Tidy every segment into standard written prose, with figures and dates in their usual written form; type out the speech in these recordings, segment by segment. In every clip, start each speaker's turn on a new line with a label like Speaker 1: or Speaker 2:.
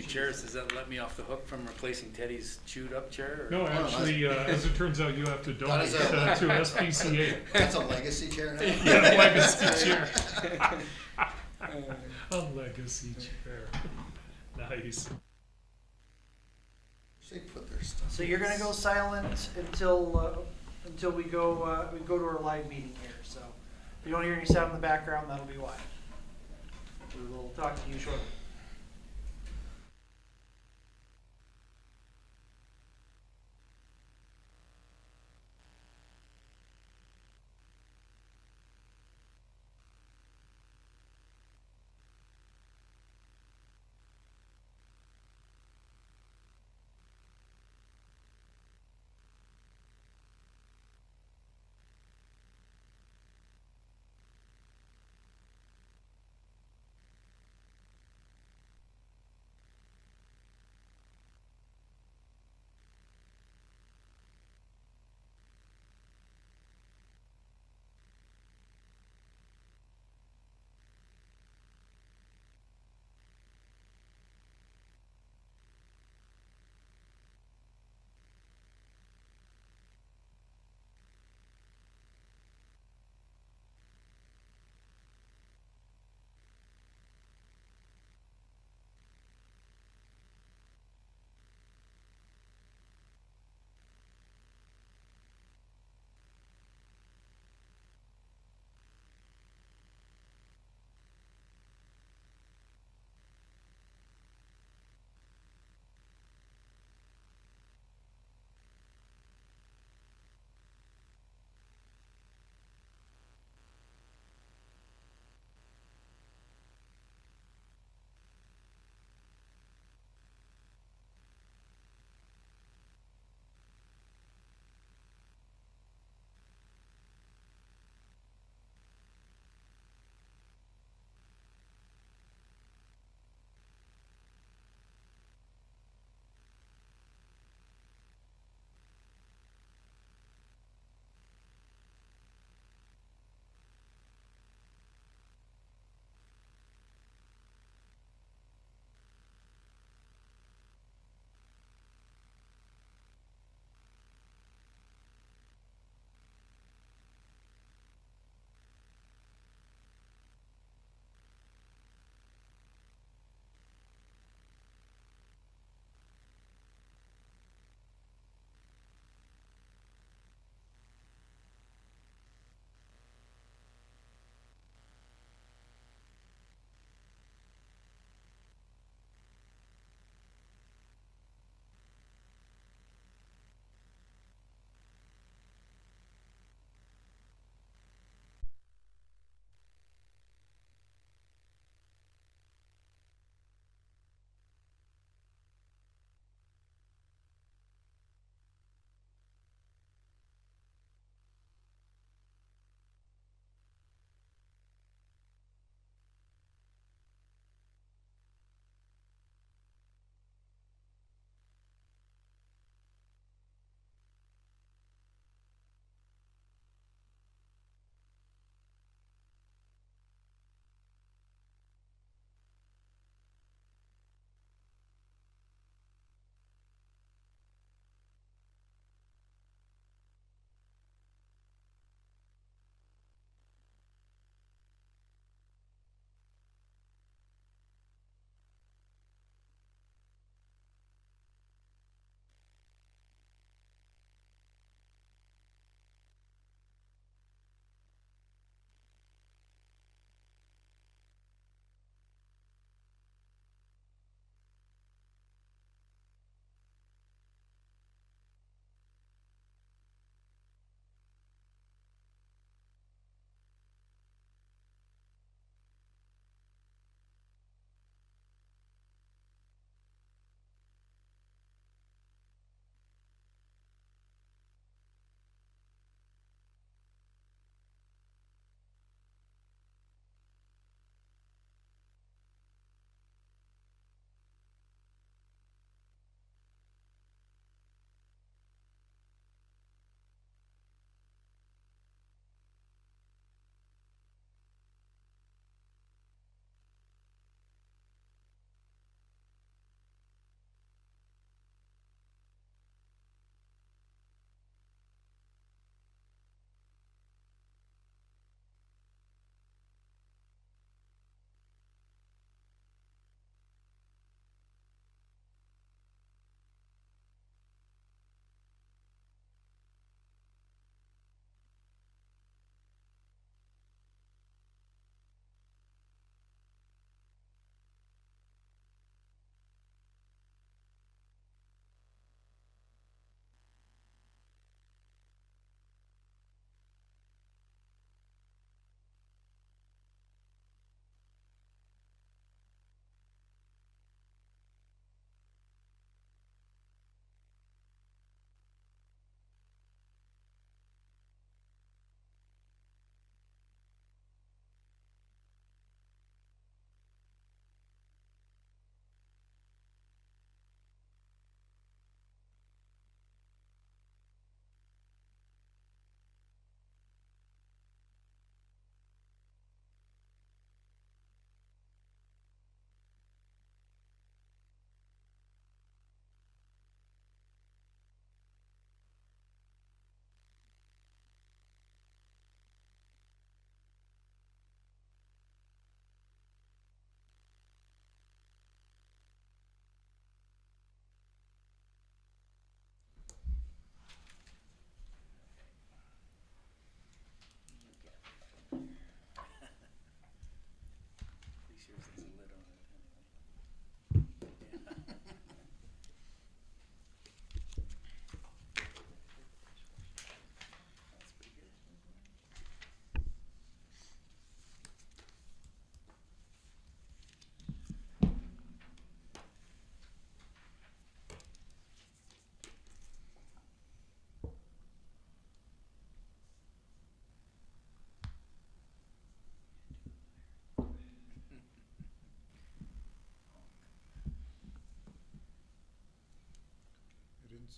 Speaker 1: chairs, does that let me off the hook from replacing Teddy's chewed up chair? Or?
Speaker 2: No, actually, as it turns out, you have to donate
Speaker 3: is
Speaker 2: to SPCA.
Speaker 3: That's a legacy chair now?
Speaker 2: Yeah, legacy chair. A legacy chair. Nice.
Speaker 3: They put their stuff.
Speaker 4: So you're gonna go silent until we go to our live meeting here, so if you don't hear any sound in the background, that'll be why. We will talk to you shortly.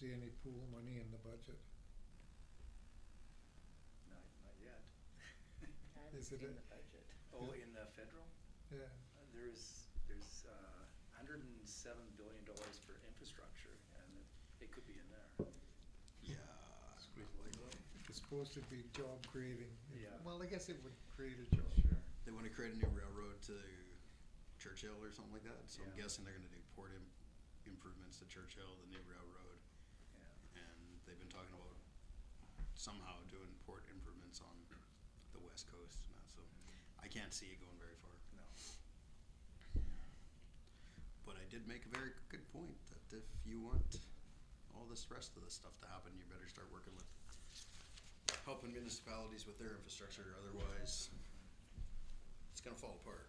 Speaker 5: see any pool money in the budget?
Speaker 1: Not yet.
Speaker 6: I haven't
Speaker 5: Is it
Speaker 6: seen
Speaker 5: a-
Speaker 6: the budget.
Speaker 1: Oh, in the federal?
Speaker 5: Yeah,
Speaker 1: There's $107 billion for infrastructure, and it could be in there.
Speaker 3: Yeah.
Speaker 5: it's supposed to be job creating.
Speaker 1: Yeah.
Speaker 5: Well, I guess it would create a job.
Speaker 1: Sure.
Speaker 3: They wanna create a new railroad to Churchill or something like that, so I'm
Speaker 1: Yeah.
Speaker 3: guessing they're gonna do port improvements to Churchill, the new railroad.
Speaker 1: Yeah.
Speaker 3: And they've been talking about somehow doing port improvements on the west coast and that, so I can't see it going very far.
Speaker 1: No.
Speaker 3: But I did make a very good point that if you want all this rest of this stuff to happen, you better start working with helping municipalities with their infrastructure, otherwise it's gonna fall apart.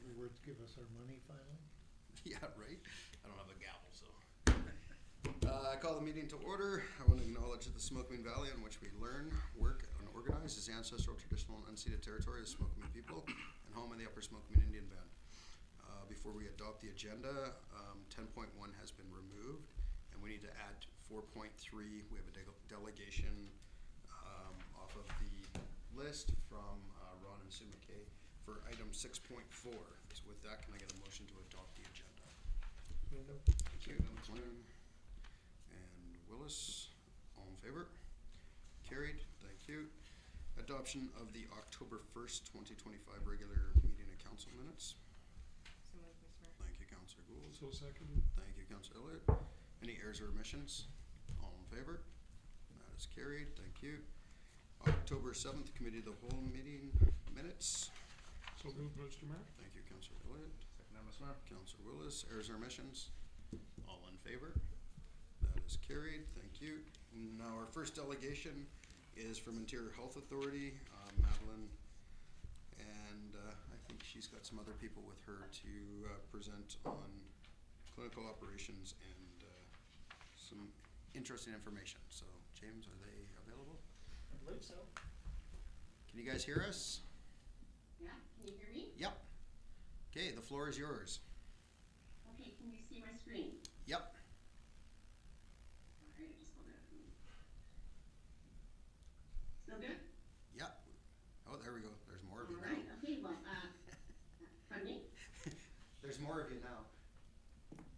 Speaker 5: You would give us our money finally?
Speaker 3: Yeah, right? I don't have a gavel, so. I call the meeting to order. I want to acknowledge that the Smokeman Valley in which we learn, work, and organize is the ancestral, traditional, and unceded territory of the Smokeman people and home of the Upper Smokeman Indian Band. Before we adopt the agenda, 10.1 has been removed, and we need to add 4.3. We have a delegation off of the list from Ron and Sue McKay for item 6.4. So with that, can I get a motion to adopt the agenda? Thank you. McLean and Willis, all in favor? Carried, thank you. Adoption of the October 1st, 2025 regular meeting of council minutes.
Speaker 6: So moved, Mr. Mayor.
Speaker 3: Thank you, Councillor Gould.
Speaker 2: So seconded.
Speaker 3: Thank you, Councillor Elliott. Any errors or omissions? All in favor? That is carried, thank you. October 7th, Committee of the Whole meeting minutes.
Speaker 2: So moved, Mr. Mayor.
Speaker 3: Thank you, Councillor Elliott.
Speaker 1: Second, Mr. Mayor.
Speaker 3: Councillor Willis, errors or omissions? All in favor? That is carried, thank you. Now, our first delegation is from Interior Health Authority, Madeline, and I think she's got some other people with her to present on clinical operations and some interesting information. So, James, are they available?
Speaker 4: I believe so.
Speaker 3: Can you guys hear us?
Speaker 7: Yeah, can you hear me?
Speaker 3: Yep. Okay, the floor is yours.
Speaker 7: Okay, can you see my screen?
Speaker 3: Yep.
Speaker 7: Alright, I just want to. Still good?
Speaker 3: Yep. Oh, there we go. There's more of you now.
Speaker 7: Alright, okay, well, pardon me?
Speaker 3: There's more of you now.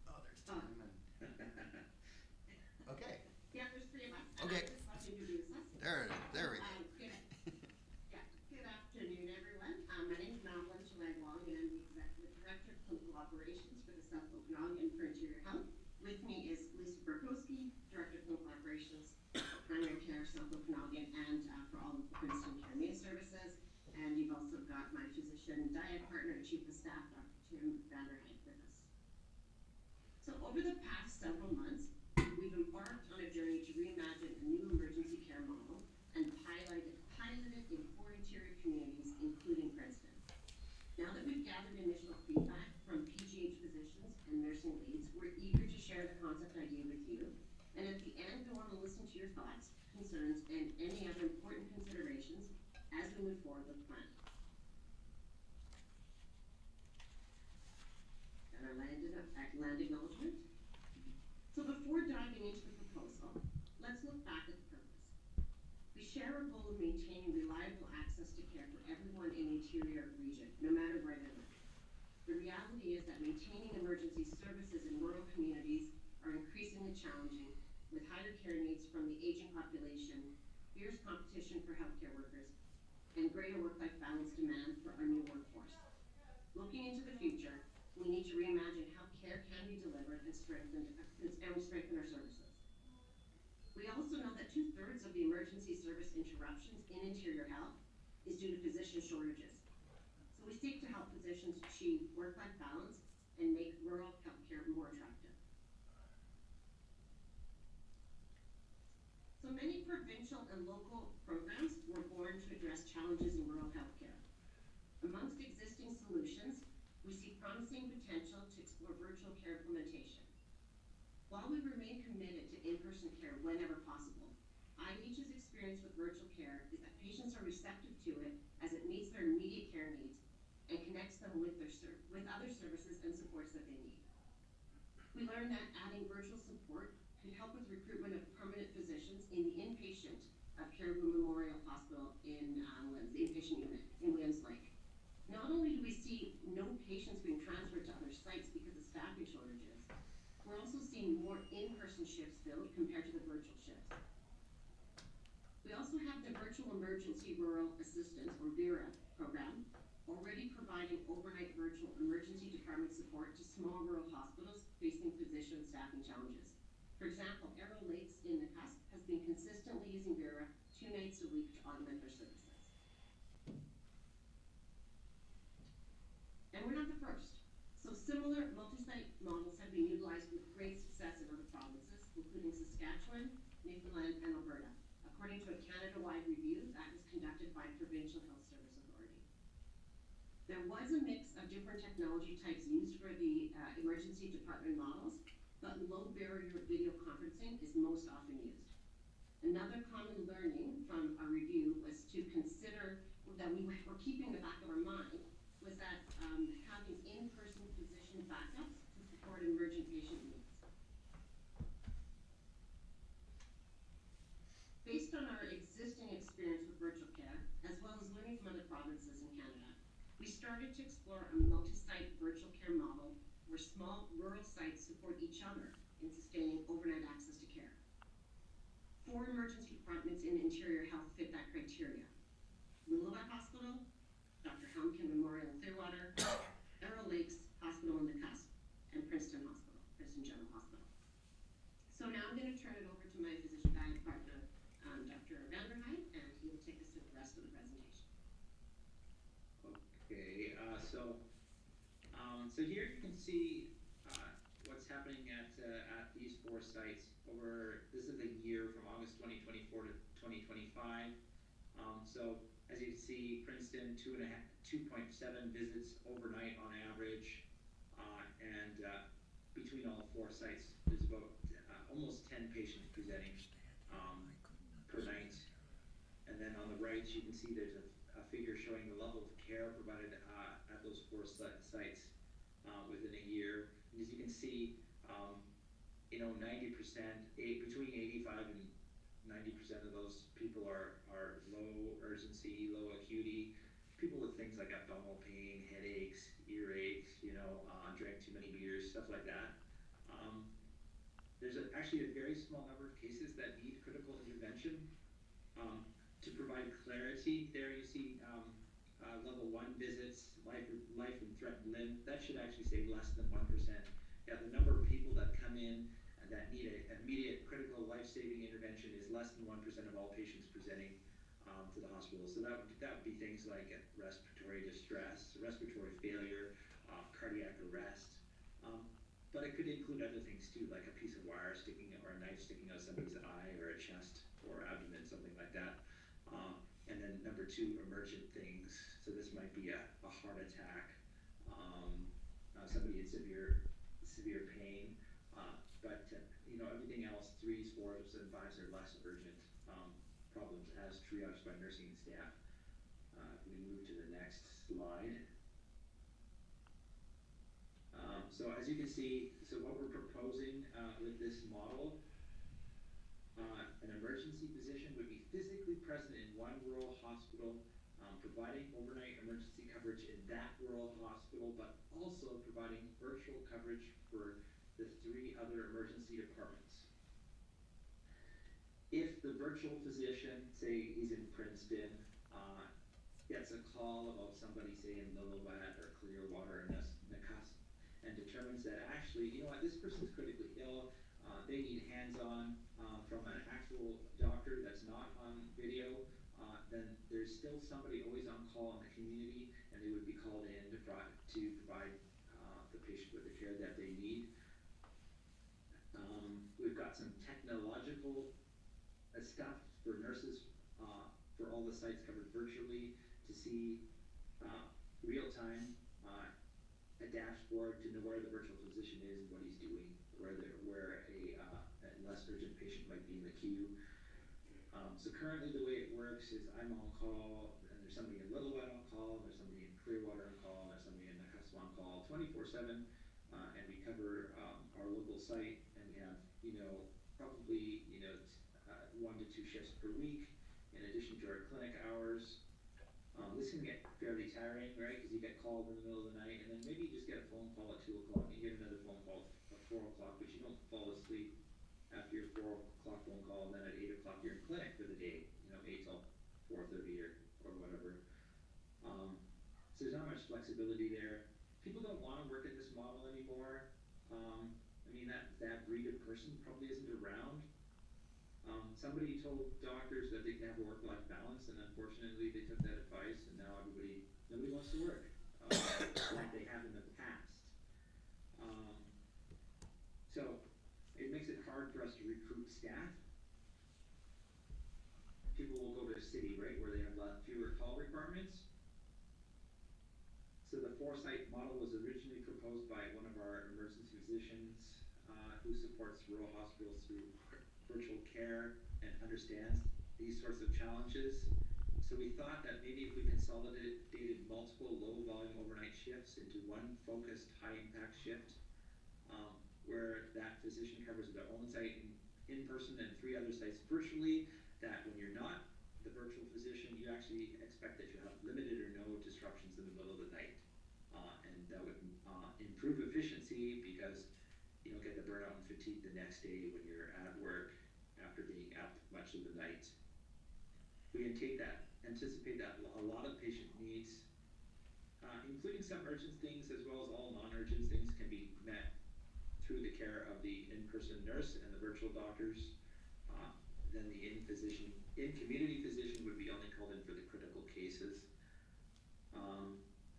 Speaker 3: Oh, there's time and. Okay.
Speaker 7: Yeah, there's 3 of us.
Speaker 3: Okay.
Speaker 7: I just want to introduce us.
Speaker 3: There we go.
Speaker 7: Good, yeah, good afternoon, everyone. My name is Madeline Chalangwong, and I'm the Executive Director of Clinical Operations for the South Okanagan for Interior Health. With me is Lisa Burkowski, Director of Clinical Operations, Primary Care, South Okanagan, and for all of the Princeton Care Media Services. And you've also got my physician, diet partner, and Chief of Staff, Dr. Tim Vanderheide, with us. So over the past several months, we've embarked on a journey to reimagine a new emergency care model and piloted it in 4 interior communities, including Princeton. Now that we've gathered initial feedback from PGH physicians and nursing leads, we're eager to share the concept idea with you. And at the end, we want to listen to your thoughts, concerns, and any other important considerations as we move forward with the plan. And our land acknowledgement. So before diving into the proposal, let's look back at the purpose. We share a goal of maintaining reliable access to care for everyone in the interior region, no matter where they live. The reality is that maintaining emergency services in rural communities are increasingly challenging, with higher care needs from the aging population, fierce competition for healthcare workers, and greater work-life balance demand for our new workforce. Looking into the future, we need to reimagine how care can be delivered and strengthen our services. We also know that 2/3 of the emergency service interruptions in interior health is due to physician shortages. So we seek to help physicians achieve work-life balance and make rural healthcare more attractive. So many provincial and local programs were born to address challenges in rural healthcare. Amongst existing solutions, we see promising potential to explore virtual care implementation. While we remain committed to in-person care whenever possible, IH's experience with virtual care is that patients are receptive to it as it meets their immediate care needs and connects them with other services and supports that they need. We learned that adding virtual support could help with recruitment of permanent physicians in the inpatient of Caribou Memorial Hospital in the inpatient unit in Williams Lake. Not only do we see no patients being transferred to other sites because of staffing shortages, we're also seeing more in-person shifts filled compared to the virtual shifts. We also have the Virtual Emergency Rural Assistance, or VERA, program, already providing overnight virtual emergency department support to small rural hospitals facing physician staffing challenges. For example, Arrow Lakes in the Cusp has been consistently using VERA 2 nights a week to augment their services. And we're not the first. So similar multi-site models have been utilized with great success in other provinces, including Saskatchewan, Newfoundland, and Alberta, according to a Canada-wide review that was conducted by Provincial Health Service Authority. There was a mix of different technology types used for the emergency department models, but low barrier video conferencing is most often used. Another common learning from our review was to consider that we were keeping in the back of our mind was that having in-person physician backups to support emergent patient needs. Based on our existing experience with virtual care, as well as learning from other provinces in Canada, we started to explore a multi-site virtual care model where small rural sites support each other in sustaining overnight access to care. 4 emergency departments in Interior Health fit that criteria. Lillooet Hospital, Dr. Helmken Memorial in Clearwater, Arrow Lakes Hospital in the Cusp, and Princeton Hospital, Princeton General Hospital. So now I'm going to turn it over to my physician guide partner, Dr. Vanderheid, and he will take us through the rest of the presentation.
Speaker 8: Okay, so here you can see what's happening at these 4 sites over, this is a year from August 2024 to 2025. So as you can see, Princeton 2.7 visits overnight on average, and between all 4 sites, there's about almost 10 patients presenting per night. And then on the right, you can see there's a figure showing the level of care provided at those 4 sites within a year. And as you can see, 90%, between 85 and 90% of those people are low urgency, low acuity, people with things like abdominal pain, headaches, earaches, drank too many beers, stuff like that. There's actually a very small number of cases that need critical intervention. To provide clarity, there you see level 1 visits, life and threatened limb, that should actually say less than 1%. Yeah, the number of people that come in and that need an immediate critical life-saving intervention is less than 1% of all patients presenting to the hospital. So that would be things like respiratory distress, respiratory failure, cardiac arrest. But it could include other things too, like a piece of wire sticking or a knife sticking out somebody's eye or a chest or abdomen, something like that. And then number 2, emergent things. So this might be a heart attack, somebody in severe pain, but everything else, 3s, 4s, and 5s are less urgent problems as triaged by nursing staff. If we move to the next slide. So as you can see, so what we're proposing with this model, an emergency physician would be physically present in one rural hospital, providing overnight emergency coverage in that rural hospital, but also providing virtual coverage for the 3 other emergency departments. If the virtual physician, say he's in Princeton, gets a call about somebody, say in Lillooet or Clearwater and Nakusp, and determines that actually, this person's critically ill, they need hands-on from an actual doctor that's not on video, then there's still somebody always on call in the community, and they would be called in to provide the patient with the care that they need. We've got some technological stuff for nurses for all the sites covered virtually to see real-time a dashboard to know where the virtual physician is and what he's doing, where a less urgent patient might be in the queue. So currently the way it works is I'm on call, and there's somebody in Lillooet on call, there's somebody in Clearwater on call, there's somebody in Nakusp on call 24/7. and we cover, our local site, and we have, probably, 1 to 2 shifts per week, in addition to our clinic hours. This can get fairly tiring, right, because you get called in the middle of the night, and then maybe you just get a phone call at 2 o'clock, and you get another phone call at 4 o'clock, but you don't fall asleep after your 4 o'clock phone call, and then at 8 o'clock you're in clinic for the day, 8 till 4:30 or whatever. So there's not much flexibility there. People don't want to work in this model anymore. That breed of person probably isn't around. Somebody told doctors that they can have a work-life balance, and unfortunately they took that advice, and now nobody wants to work like they have in the past. So it makes it hard for us to recruit staff. People will go to a city, right, where they have fewer call requirements. So the 4-site model was originally proposed by one of our emergency physicians who supports rural hospitals through virtual care and understands these sorts of challenges. So we thought that maybe if we consolidated multiple low-volume overnight shifts into one focused high-impact shift, where that physician covers their own site in person and 3 other sites virtually, that when you're not the virtual physician, you actually expect that you have limited or no disruptions in the middle of the night. And that would improve efficiency because you don't get the burnout and fatigue the next day when you're at work after being up much of the night. We anticipate that a lot of patient needs, including some urgent things as well as all non-urgent things, can be met through the care of the in-person nurse and the virtual doctors. Then the in-community physician would be only called in for the critical cases.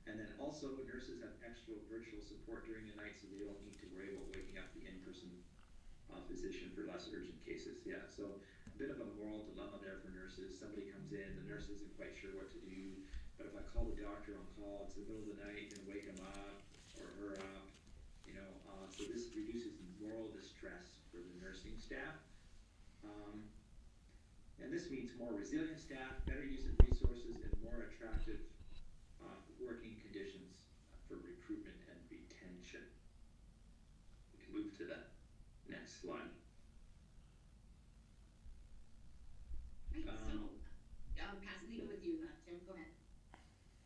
Speaker 8: And then also nurses have extra virtual support during the night, so they don't need to worry about waking up the in-person physician for less urgent cases. Yeah, so a bit of a moral dilemma there for nurses. Somebody comes in, the nurse isn't quite sure what to do, but if I call the doctor on call, it's the middle of the night, and wake him up or her up, so this reduces moral distress for the nursing staff. And this means more resilient staff, better use of resources, and more attractive working conditions for recruitment and retention. We can move to the next slide.
Speaker 7: Right, leave it with you, Tim, go ahead.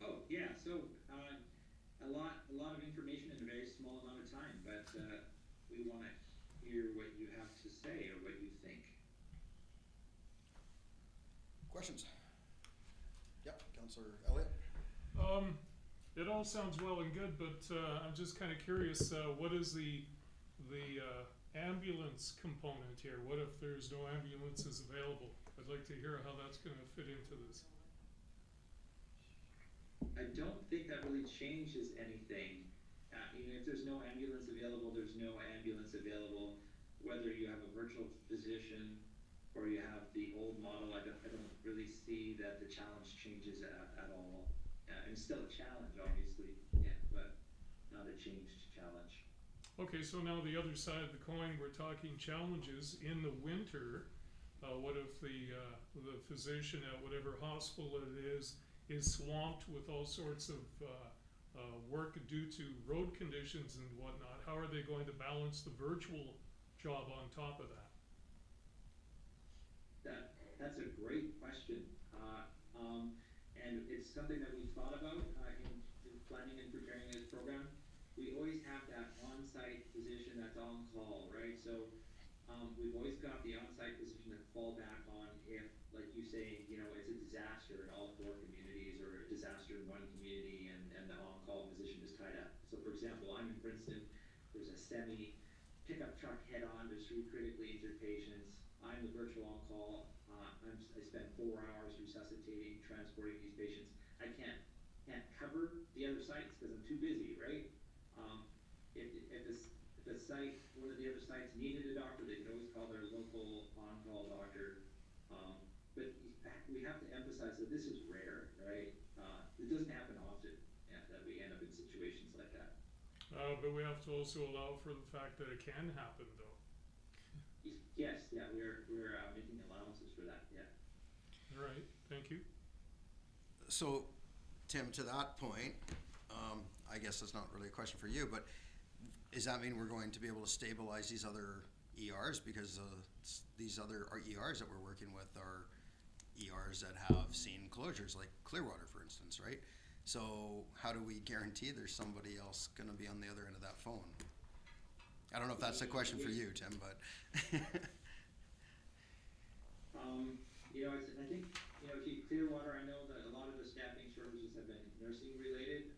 Speaker 8: Oh, yeah, so a lot of information in a very small amount of time, but we want to hear what you have to say or what you think.
Speaker 3: Questions? Yep, Councillor Elliott.
Speaker 2: It all sounds well and good, but I'm just kind of curious, what is the ambulance component here? What if there's no ambulances available? I'd like to hear how that's going to fit into this.
Speaker 8: I don't think that really changes anything. If there's no ambulance available, there's no ambulance available. Whether you have a virtual physician or you have the old model, I don't really see that the challenge changes at all. And still a challenge, obviously, yeah, but not a changed challenge.
Speaker 2: Okay, so now the other side of the coin, we're talking challenges in the winter. What if the physician at whatever hospital it is swamped with all sorts of work due to road conditions and whatnot? How are they going to balance the virtual job on top of that?
Speaker 8: That's a great question, and it's something that we've thought about in planning and preparing this program. We always have that on-site physician that's on call, right? So we've always got the on-site physician to fall back on if, like you say, it's a disaster in all 4 communities or a disaster in one community and the on-call physician is tied up. So for example, I'm in Princeton, there's a semi pickup truck head-on to 3 critically injured patients. I'm the virtual on-call. I spend 4 hours resuscitating, transporting these patients. I can't cover the other sites because I'm too busy, right? If a site, one of the other sites needed a doctor, they could always call their local on-call doctor. But we have to emphasize that this is rare, right? It doesn't happen often that we end up in situations like that.
Speaker 2: But we have to also allow for the fact that it can happen, though.
Speaker 8: Yes, yeah, we're making allowances for that, yeah.
Speaker 2: All right, thank you.
Speaker 3: So, Tim, to that point, I guess that's not really a question for you, but Does that mean we're going to be able to stabilize these other ERs? Because these other ERs that we're working with are ERs that have seen closures, like Clearwater, for instance, right? So how do we guarantee there's somebody else going to be on the other end of that phone? I don't know if that's a question for you, Tim, but
Speaker 8: You know, I think, you know, Clearwater, I know that a lot of the staffing shortages have been nursing related,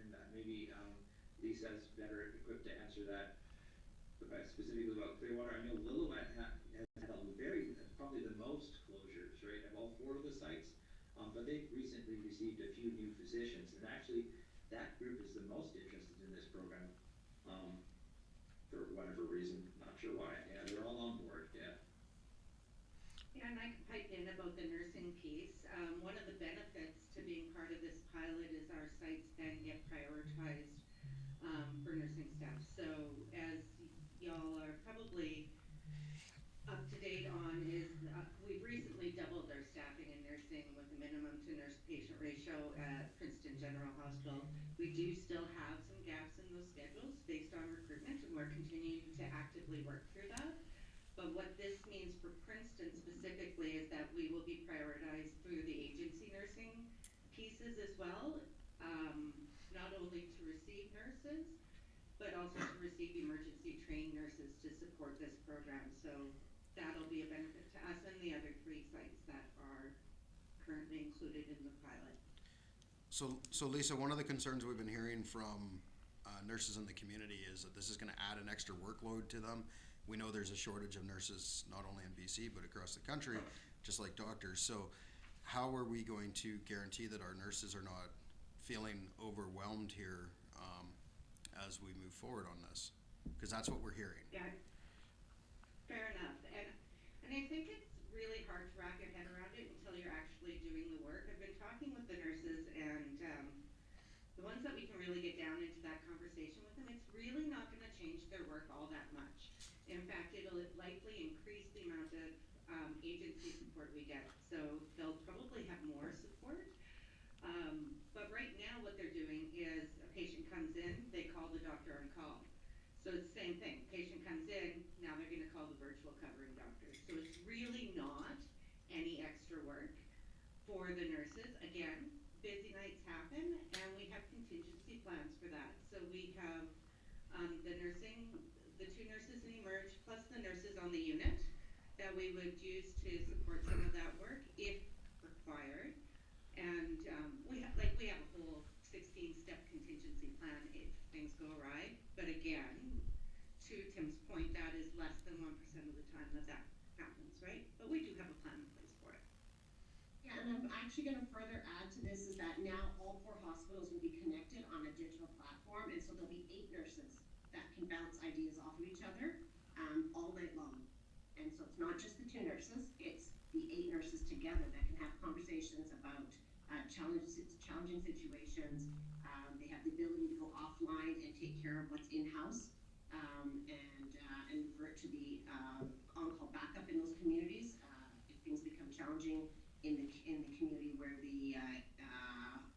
Speaker 8: and maybe Lisa's better equipped to answer that. Specifically about Clearwater, I know Lillooet has had probably the most closures, right, of all 4 of the sites, but they've recently received a few new physicians, and actually that group is the most interested in this program, for whatever reason, not sure why. Yeah, they're all on board. Yeah.
Speaker 6: Yeah, and I can pipe in about the nursing piece. One of the benefits to being part of this pilot is our sites then get prioritized for nursing staff. So as y'all are probably up to date on is we've recently doubled our staffing in nursing with a minimum to nurse patient ratio at Princeton General Hospital. We do still have some gaps in those schedules based on recruitment, and we're continuing to actively work through that. But what this means for Princeton specifically is that we will be prioritized through the agency nursing pieces as well, not only to receive nurses, but also to receive emergency trained nurses to support this program. So that'll be a benefit to us and the other 3 sites that are currently included in the pilot.
Speaker 3: So Lisa, one of the concerns we've been hearing from nurses in the community is that this is going to add an extra workload to them. We know there's a shortage of nurses not only in BC but across the country, just like doctors. So how are we going to guarantee that our nurses are not feeling overwhelmed here as we move forward on this? Because that's what we're hearing.
Speaker 6: Yeah, fair enough. And I think it's really hard to wrap your head around it until you're actually doing the work. I've been talking with the nurses, and the ones that we can really get down into that conversation with them, it's really not going to change their work all that much. In fact, it'll likely increase the amount of agency support we get. So they'll probably have more support. But right now what they're doing is a patient comes in, they call the doctor on call. So it's the same thing. Patient comes in, now they're going to call the virtual covering doctor. So it's really not any extra work for the nurses. Again, busy nights happen, and we have contingency plans for that. So we have the 2 nurses in Emerge, plus the nurses on the unit that we would use to support some of that work if required. And we have a whole 16-step contingency plan if things go awry. But again, to Tim's point, that is less than 1% of the time that happens, right? But we do have a plan in place for it.
Speaker 7: Yeah, and I'm actually going to further add to this is that now all 4 hospitals will be connected on a digital platform, and so there'll be 8 nurses that can bounce ideas off of each other all night long. And so it's not just the 2 nurses, it's the 8 nurses together that can have conversations about challenging situations. They have the ability to go offline and take care of what's in-house, and for it to be on-call backup in those communities if things become challenging in the community where the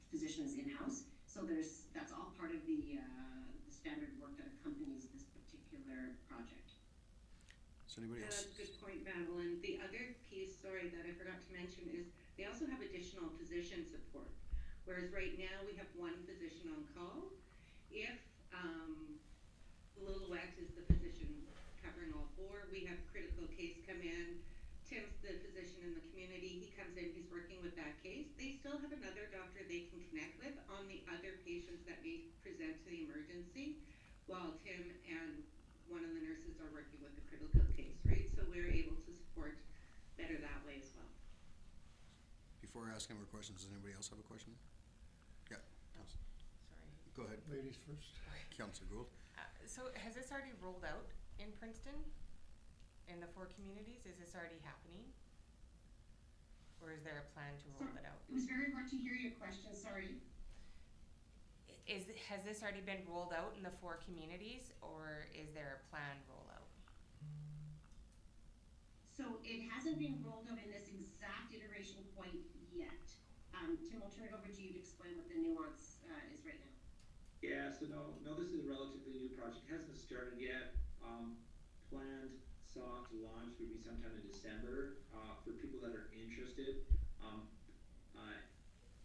Speaker 7: physician is in-house. So that's all part of the standard work that accompanies this particular project.
Speaker 3: Is anybody else?
Speaker 6: That's a good point, Madeline. The other piece, sorry, that I forgot to mention is they also have additional physician support. Whereas right now we have 1 physician on call. If Lillooet is the physician covering all 4, we have critical case come in. Tim's the physician in the community. He comes in, he's working with that case. They still have another doctor they can connect with on the other patients that may present to the emergency, while Tim and one of the nurses are working with the critical case, right? So we're able to support better that way as well.
Speaker 3: Before asking more questions, does anybody else have a question? Yeah.
Speaker 9: Sorry.
Speaker 3: Go ahead.
Speaker 5: Ladies first.
Speaker 3: Councillor Gould.
Speaker 9: So has this already rolled out in Princeton? In the 4 communities? Is this already happening? Or is there a plan to roll it out?
Speaker 7: It was very hard to hear your question, sorry.
Speaker 9: Has this already been rolled out in the 4 communities, or is there a planned rollout?
Speaker 7: So it hasn't been rolled out in this exact iteration quite yet. Tim, I'll turn it over to you to explain what the nuance is right now.
Speaker 8: Yeah, so no, this is a relatively new project. Hasn't started yet. Planned soft launch would be sometime in December for people that are interested. Um,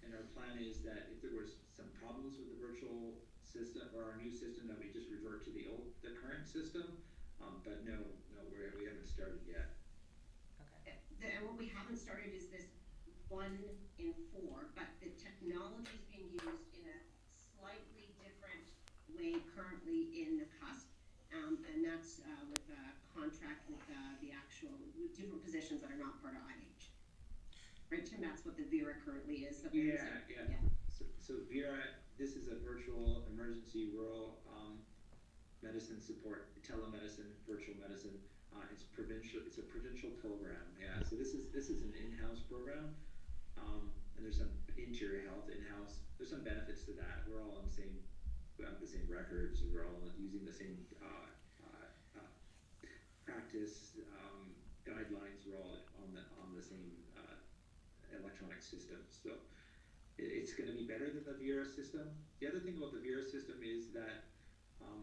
Speaker 8: and our plan is that if there was some problems with the virtual system or our new system, that we just revert to the current system. But no, we haven't started yet.
Speaker 9: Okay.
Speaker 7: And what we haven't started is this 1 in 4, but the technology is being used in a slightly different way currently in the cusp, and that's with a contract with the actual with different positions that are not part of IH. Right, Tim? That's what the Vera currently is. That we're
Speaker 8: Yeah.
Speaker 7: using.
Speaker 8: So Vera, this is a virtual emergency rural medicine support, telemedicine, virtual medicine. It's provincial. It's a provincial program. Yeah. So this is an in-house program, and there's some interior health in-house. There's some benefits to that. We're all on the same. We have the same records. We're all using the same practice guidelines. We're all on the same electronic system. So it's going to be better than the Vera system. The other thing about the Vera system is that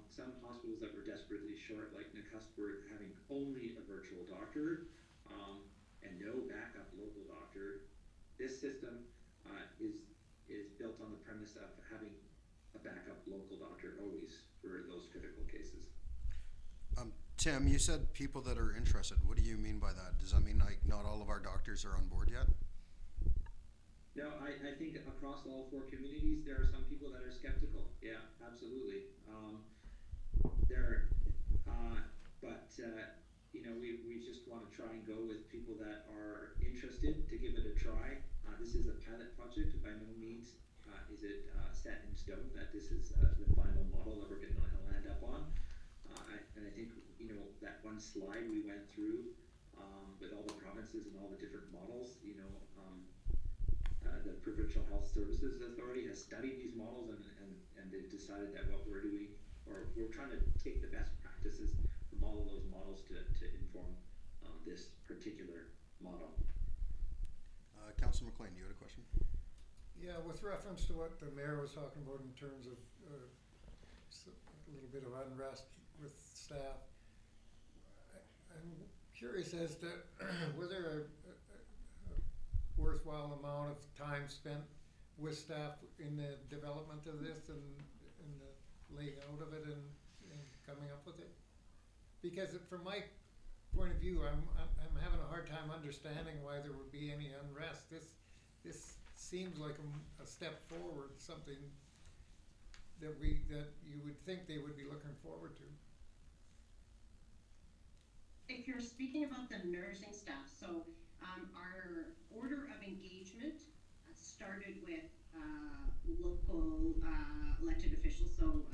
Speaker 8: some hospitals that were desperately short, like Nakusp, were having only a virtual doctor and no backup local doctor. This system is built on the premise of having a backup local doctor always for those critical cases.
Speaker 3: Tim, you said people that are interested. What do you mean by that? Does that mean like not all of our doctors are on board yet?
Speaker 8: No, I think across all 4 communities, there are some people that are skeptical. Yeah, absolutely. We just want to try and go with people that are interested to give it a try. This is a pilot project. By no means is it set in stone that this is the final model that we're going to land up on. And I think, that one slide we went through with all the provinces and all the different models, the Provincial Health Services Authority has studied these models and they've decided that what we're doing, or we're trying to take the best practices from all of those models to inform this particular model.
Speaker 3: Councillor McLean, do you had a question?
Speaker 5: Yeah, with reference to what the mayor was talking about in terms of a little bit of unrest with staff, I'm curious as to was there a worthwhile amount of time spent with staff in the development of this and the laying out of it and coming up with it? Because from my point of view, I'm having a hard time understanding why there would be any unrest. This seems like a step forward, something that you would think they would be looking forward to.
Speaker 7: If you're speaking about the nursing staff, so our order of engagement started with local elected officials. So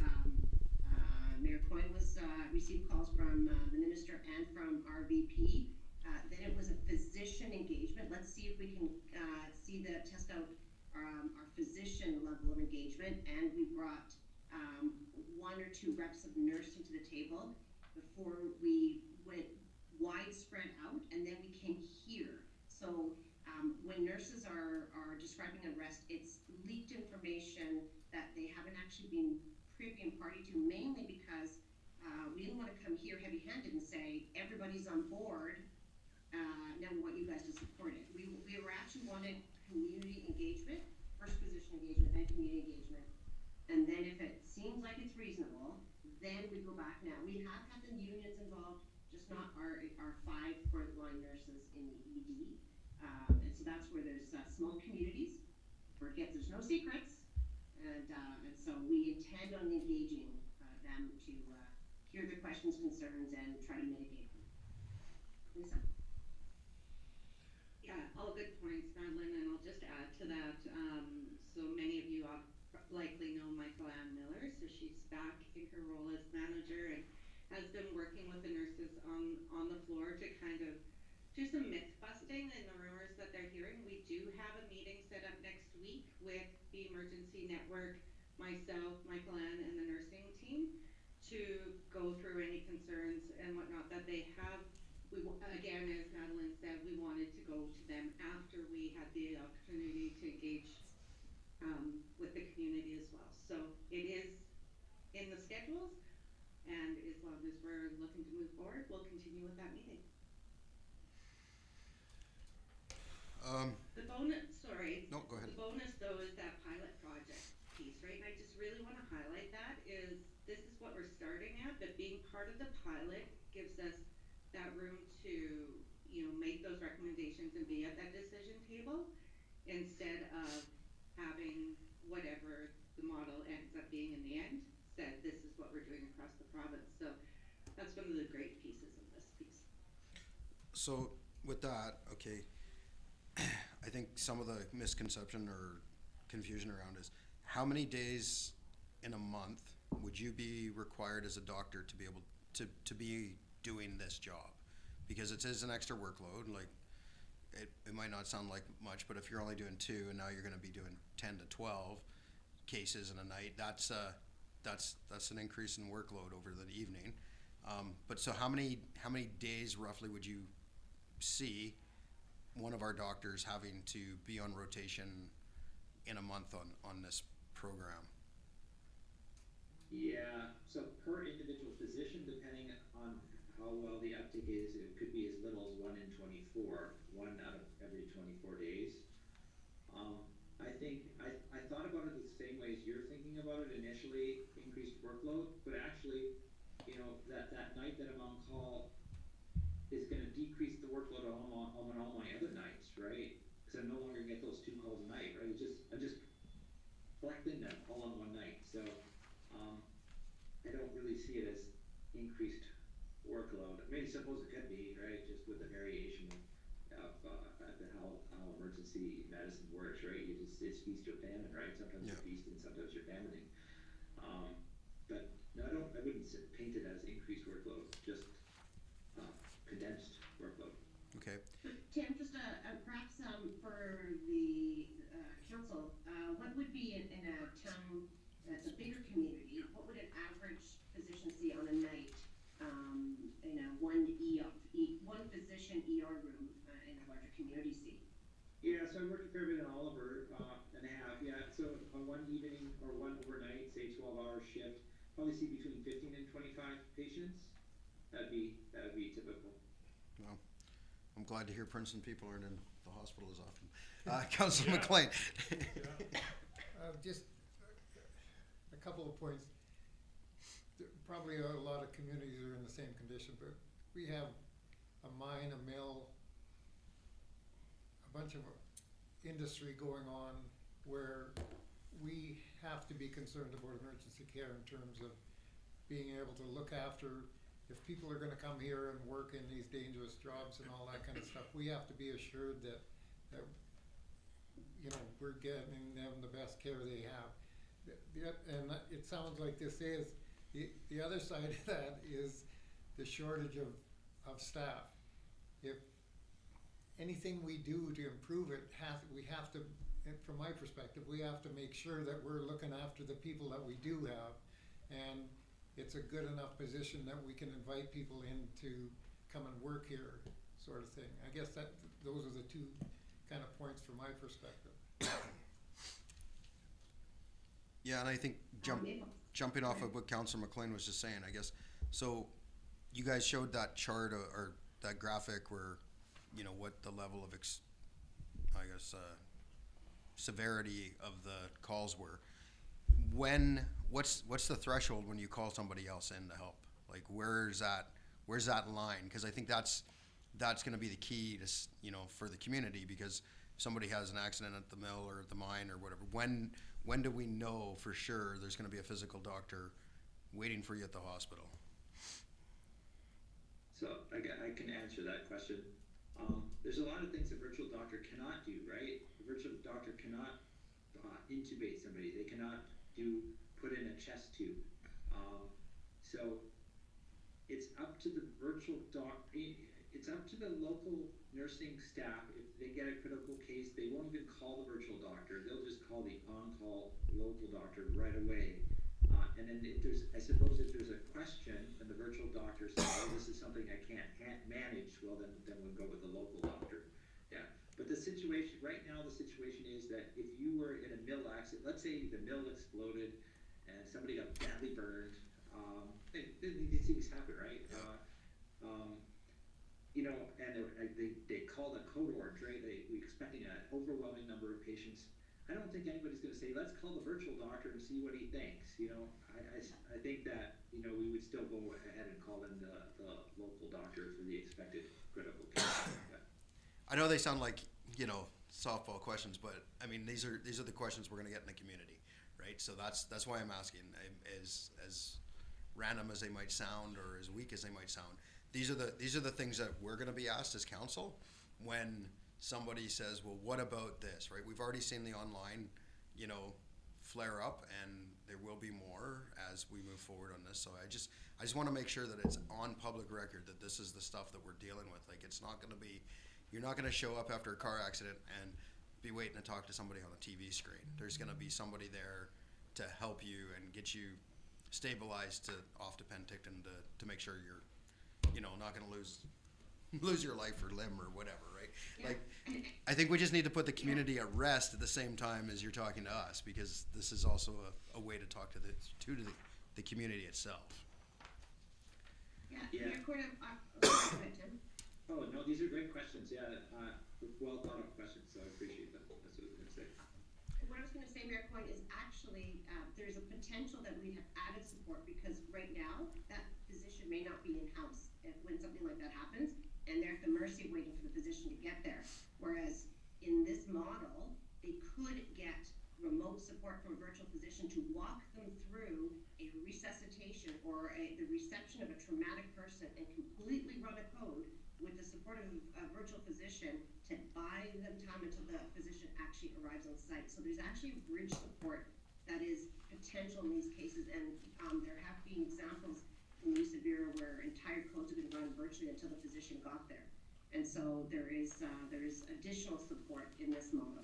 Speaker 7: Mayor Coyne received calls from the minister and from our VP. Then it was a physician engagement. Let's see if we can test out our physician level of engagement, and we brought 1 or 2 reps of nursing to the table before we went widespread out, and then we came here. So when nurses are describing unrest, it's leaked information that they haven't actually been privy and party to, mainly because we didn't want to come here heavy-handed and say everybody's on board. Now we want you guys to support it. We were actually wanting community engagement, first physician engagement, then community engagement, and then if it seems like it's reasonable, then we go back. Now we have had the unions involved, just not our 5 frontline nurses in the ED, and so that's where there's small communities. Forget there's no secrets, and so we intend on engaging them to hear their questions, concerns, and try to mitigate them. Lisa.
Speaker 6: Yeah, all good points, Madeline, and I'll just add to that. So many of you likely know Michael-Ann Miller, so she's back in her role as manager and has been working with the nurses on the floor to kind of do some myth busting and the rumors that they're hearing. We do have a meeting set up next week with the emergency network, myself, Michael-Ann, and the nursing team to go through any concerns and whatnot that they have. Again, as Madeline said, we wanted to go to them after we had the opportunity to engage with the community as well. So it is in the schedules. And as long as we're looking to move forward, we'll continue with that meeting. The bonus, sorry.
Speaker 3: No, go ahead.
Speaker 6: The bonus though is that pilot project piece, right? And I just really wanna highlight that is, this is what we're starting at, but being part of the pilot gives us that room to, you know, make those recommendations and be at that decision table instead of having whatever the model ends up being in the end, said this is what we're doing across the province. So that's one of the great pieces of this piece.
Speaker 3: So with that, okay, I think some of the misconception or confusion around is how many days in a month would you be required as a doctor to be able to be doing this job? Because it is an extra workload, like it might not sound like much, but if you're only doing 2 and now you're gonna be doing 10 to 12 cases in a night, that's an increase in workload over the evening. But so how many days roughly would you see one of our doctors having to be on rotation in a month on this program?
Speaker 8: Yeah, so per individual physician, depending on how well the uptake is, it could be as little as 1 in 24, 1 out of every 24 days. I think I thought about it the same way as you're thinking about it initially, increased workload, but actually, you know, that night that I'm on call is going to decrease the workload on all my other nights, right? Because I no longer get those 2 calls a night, right? I'm just collecting them all on one night. So I don't really see it as increased workload. I mean, I suppose it could be, right? Just with the variation of how emergency medicine works, right? It's feast or famine, right? Sometimes
Speaker 3: Yeah.
Speaker 8: you're feasting, sometimes you're famining. But no, I wouldn't paint it as increased workload, just condensed workload.
Speaker 3: Okay.
Speaker 7: But Tim, just perhaps for the council, what would be in a town that's a bigger community, what would an average physician see on a night in a one physician ER room in a larger community see?
Speaker 8: Yeah, so I worked a fair bit in Oliver and a half. Yeah, so on one evening or one overnight, say 12-hour shift, probably see between 15 and 25 patients. That'd be typical.
Speaker 3: Well, I'm glad to hear Princeton people aren't in the hospital as often. Councilor
Speaker 2: Yeah.
Speaker 3: McLean.
Speaker 5: Just a couple of points. Probably a lot of communities are in the same condition, but we have a mine, a mill, a bunch of industry going on where we have to be concerned about emergency care in terms of being able to look after, if people are gonna come here and work in these dangerous jobs and all that kind of stuff, we have to be assured that you know, we're getting them the best care they have. And it sounds like this is, the other side of that is the shortage of staff. If anything we do to improve it, we have to, from my perspective, we have to make sure that we're looking after the people that we do have. And it's a good enough position that we can invite people in to come and work here, sort of thing. I guess those are the 2 kind of points from my perspective.
Speaker 3: Yeah, and I think jumping off of what Councilor McLean was just saying, I guess, so you guys showed that chart or that graphic where, you know, what the level of, severity of the calls were. What's the threshold when you call somebody else in to help? Like, where's that line? Because I think that's gonna be the key to, you know, for the community, because if somebody has an accident at the mill or at the mine or whatever, when do we know for sure there's gonna be a physical doctor waiting for you at the hospital?
Speaker 8: So I can answer that question. There's a lot of things a virtual doctor cannot do, right? A virtual doctor cannot intubate somebody. They cannot put in a chest tube. So it's up to the virtual it's up to the local nursing staff. If they get a critical case, they won't even call the virtual doctor. They'll just call the on-call local doctor right away. And then if there's a question and the virtual doctor says, oh, this is something I can't manage, well then we'll go with the local doctor. Yeah. But right now the situation is that if you were in a mill accident, let's say the mill exploded and somebody got badly burned. These things happen, right? You know, and they called a code orange, right? We expecting an overwhelming number of patients. I don't think anybody's going to say, let's call the virtual doctor and see what he thinks. You know, I think that, you know, we would still go ahead and call in the local doctor for the expected critical care. But
Speaker 3: I know they sound like, you know, softball questions, but I mean, these are the questions we're going to get in the community, right? So that's why I'm asking. As random as they might sound, or as weak as they might sound, these are the things that we're going to be asked as council when somebody says, well, what about this, right? We've already seen the online, you know, flare up, and there will be more as we move forward on this. So I just want to make sure that it's on public record that this is the stuff that we're dealing with. Like, it's not going to be, you're not going to show up after a car accident and be waiting to talk to somebody on a TV screen. There's going to be somebody there to help you and get you stabilized off to Penticton to make sure you're, you know, not going to lose your life or limb or whatever, right?
Speaker 7: Yeah.
Speaker 3: Like, I think we just need to put the community at rest at the same time as you're talking to us, because this is also a way to talk to the community itself.
Speaker 7: Yeah,
Speaker 8: Yeah.
Speaker 7: Mayor Court, go ahead, Tim.
Speaker 8: oh no, these are great questions. Yeah, well thought of questions. So I appreciate that. That's what I was going to say.
Speaker 7: What I was gonna say, Mayor Coyne, is actually, there's a potential that we have added support, because right now, that physician may not be in-house when something like that happens, and they're at the mercy of waiting for the physician to get there. Whereas in this model, they could get remote support from a virtual physician to walk them through a resuscitation or the reception of a traumatic person, and completely run a code with the support of a virtual physician to buy them time until the physician actually arrives on site. So there's actually bridge support that is potential in these cases, and there have been examples in the use of Vera where entire codes have been run virtually until the physician got there. And so there is additional support in this model.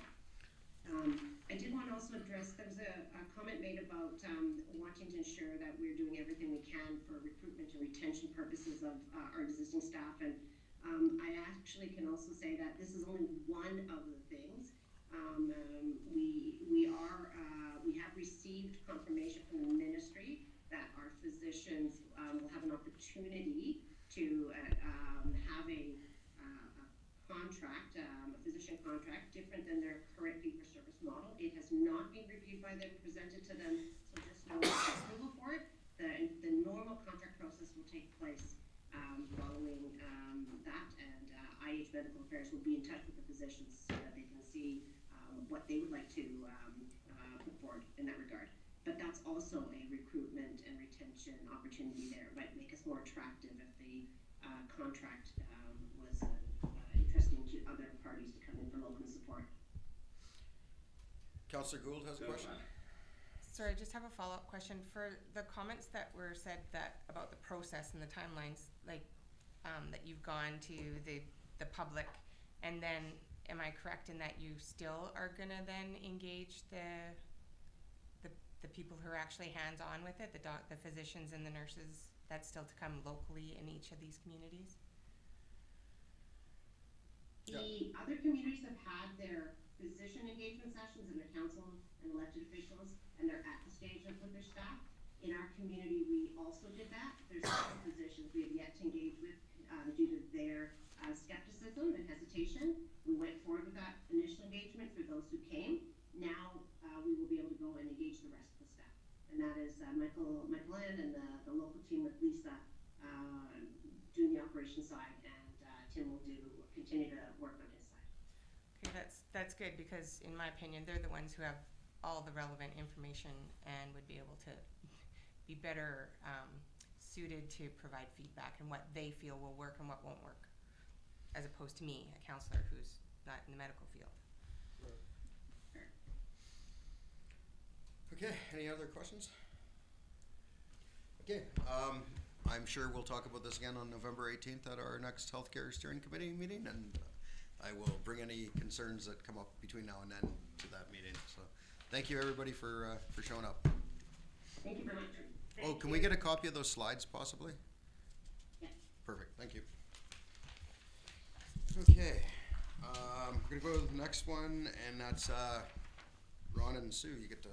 Speaker 7: I did want to also address, there was a comment made about wanting to ensure that we're doing everything we can for recruitment and retention purposes of our existing staff. And I actually can also say that this is only one of the things. We have received confirmation from the ministry that our physicians will have an opportunity to have a contract, a physician contract, different than their current fee-for-service model. It has not been reviewed by them, presented to them, so just no approval for it. The normal contract process will take place following that, and IH Medical Affairs will be in touch with the physicians so that they can see what they would like to put forward in that regard. But that's also a recruitment and retention opportunity there. It might make us more attractive if the contract was interesting to other parties to come in for local support.
Speaker 3: Councillor Gould has a question.
Speaker 9: Sorry, I just have a follow-up question for the comments that were said about the process and the timelines, like that you've gone to the public, and then am I correct in that you still are gonna then engage the people who are actually hands-on with it, the physicians and the nurses? That's still to come locally in each of these communities?
Speaker 7: The other communities have had their physician engagement sessions and their council and elected officials, and they're at the stage of with their staff. In our community, we also did that. There's some physicians we have yet to engage with due to their skepticism and hesitation. We went forward with that initial engagement for those who came. Now we will be able to go and engage the rest of the staff, and that is Michael Land and the local team with Lisa doing the operations side, and Tim will continue to work on his side.
Speaker 9: Okay, that's good, because in my opinion, they're the ones who have all the relevant information and would be able to be better suited to provide feedback and what they feel will work and what won't work, as opposed to me, a counselor who's not in the medical field.
Speaker 3: Okay, any other questions? Okay, I'm sure we'll talk about this again on November 18th at our next healthcare steering committee meeting, and I will bring any concerns that come up between now and then to that meeting. So thank you everybody for showing up.
Speaker 7: Thank you very much.
Speaker 3: Oh, can we get a copy of those slides possibly?
Speaker 7: Yes.
Speaker 3: Perfect, thank you. Okay, we're gonna go to the next one, and that's Ron and Sue. You get to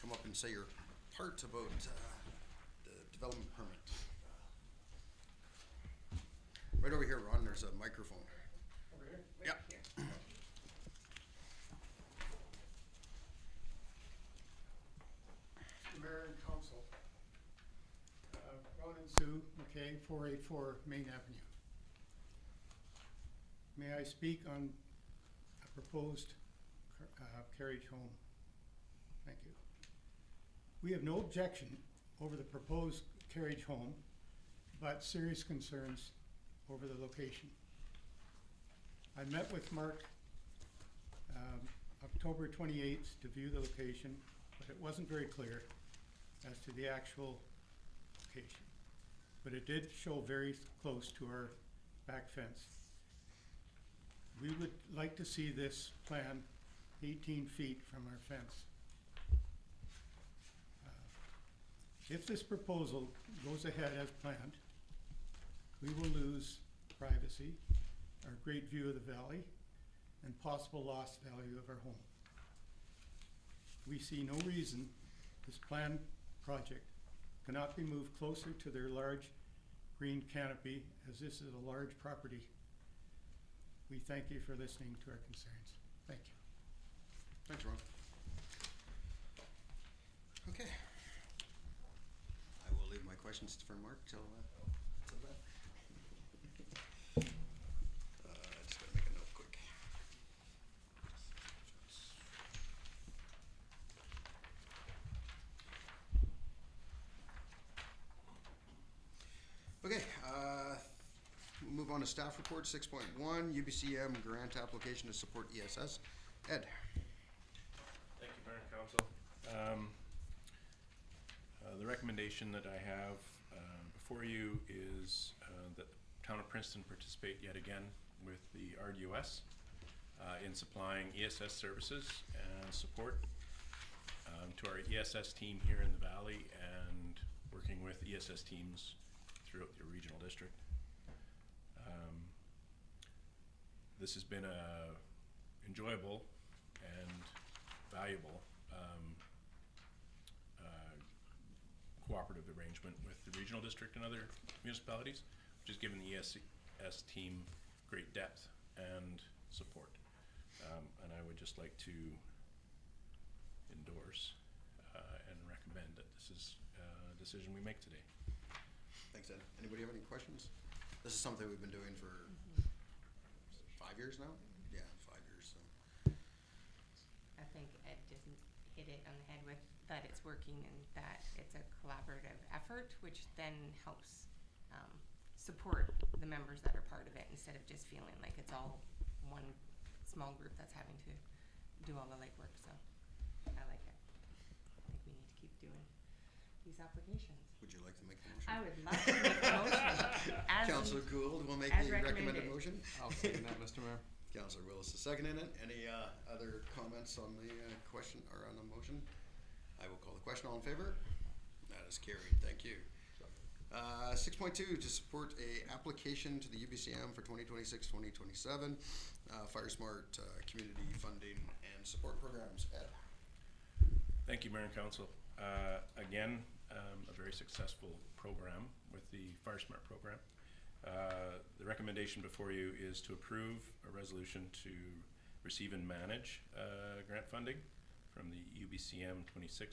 Speaker 3: come up and say your part about the development permit. Right over here, Ron, there's a microphone.
Speaker 5: Over here?
Speaker 3: Yeah.
Speaker 5: Mayor and council. Ron and Sue McKay, 484 Main Avenue. May I speak on a proposed carriage home? Thank you. We have no objection over the proposed carriage home, but serious concerns over the location. I met with Mark October 28th to view the location, but it wasn't very clear as to the actual location. But it did show very close to our back fence. We would like to see this plan 18 feet from our fence. If this proposal goes ahead as planned, we will lose privacy, our great view of the valley, and possible lost value of our home. We see no reason this planned project cannot be moved closer to their large green canopy, as this is a large property. We thank you for listening to our concerns. Thank you.
Speaker 3: Thanks, Ron. Okay. I will leave my questions for Mark till then. Just gotta make a note quick. Okay, we'll move on to staff report 6.1, UBCM grant application to support ESS. Ed.
Speaker 10: Thank you, Mayor and Council. The recommendation that I have before you is that the Town of Princeton participate yet again with the RDUS in supplying ESS services and support to our ESS team here in the Valley and working with ESS teams throughout the regional district. This has been a enjoyable and valuable cooperative arrangement with the regional district and other municipalities, which has given the ESS team great depth and support. And I would just like to endorse and recommend that this is a decision we make today.
Speaker 3: Thanks, Ed. Anybody have any questions? This is something we've been doing for 5 years now? Yeah, 5 years. So.
Speaker 9: I think Ed didn't hit it on the head with that it's working and that it's a collaborative effort, which then helps support the members that are part of it instead of just feeling like it's all one small group that's having to do all the legwork. So I like it. I think we need to keep doing these applications.
Speaker 3: Would you like to make the motion?
Speaker 9: I would love to make a motion. As
Speaker 3: Councillor Gould will make
Speaker 9: as
Speaker 3: the recommended
Speaker 9: recommended.
Speaker 3: motion.
Speaker 11: I'll second that, Mr. Mayor.
Speaker 3: Councillor Willis is seconding it. Any other comments on the question or on the motion? I will call the question. All in favor? That is carried. Thank you. 6.2, to support a application to the UBCM for 2026-2027 Fire Smart community funding and support programs. Ed.
Speaker 10: Thank you, Mayor and Council. Again, a very successful program with the Fire Smart program. The recommendation before you is to approve a resolution to receive and manage grant funding from the UBCM 26-27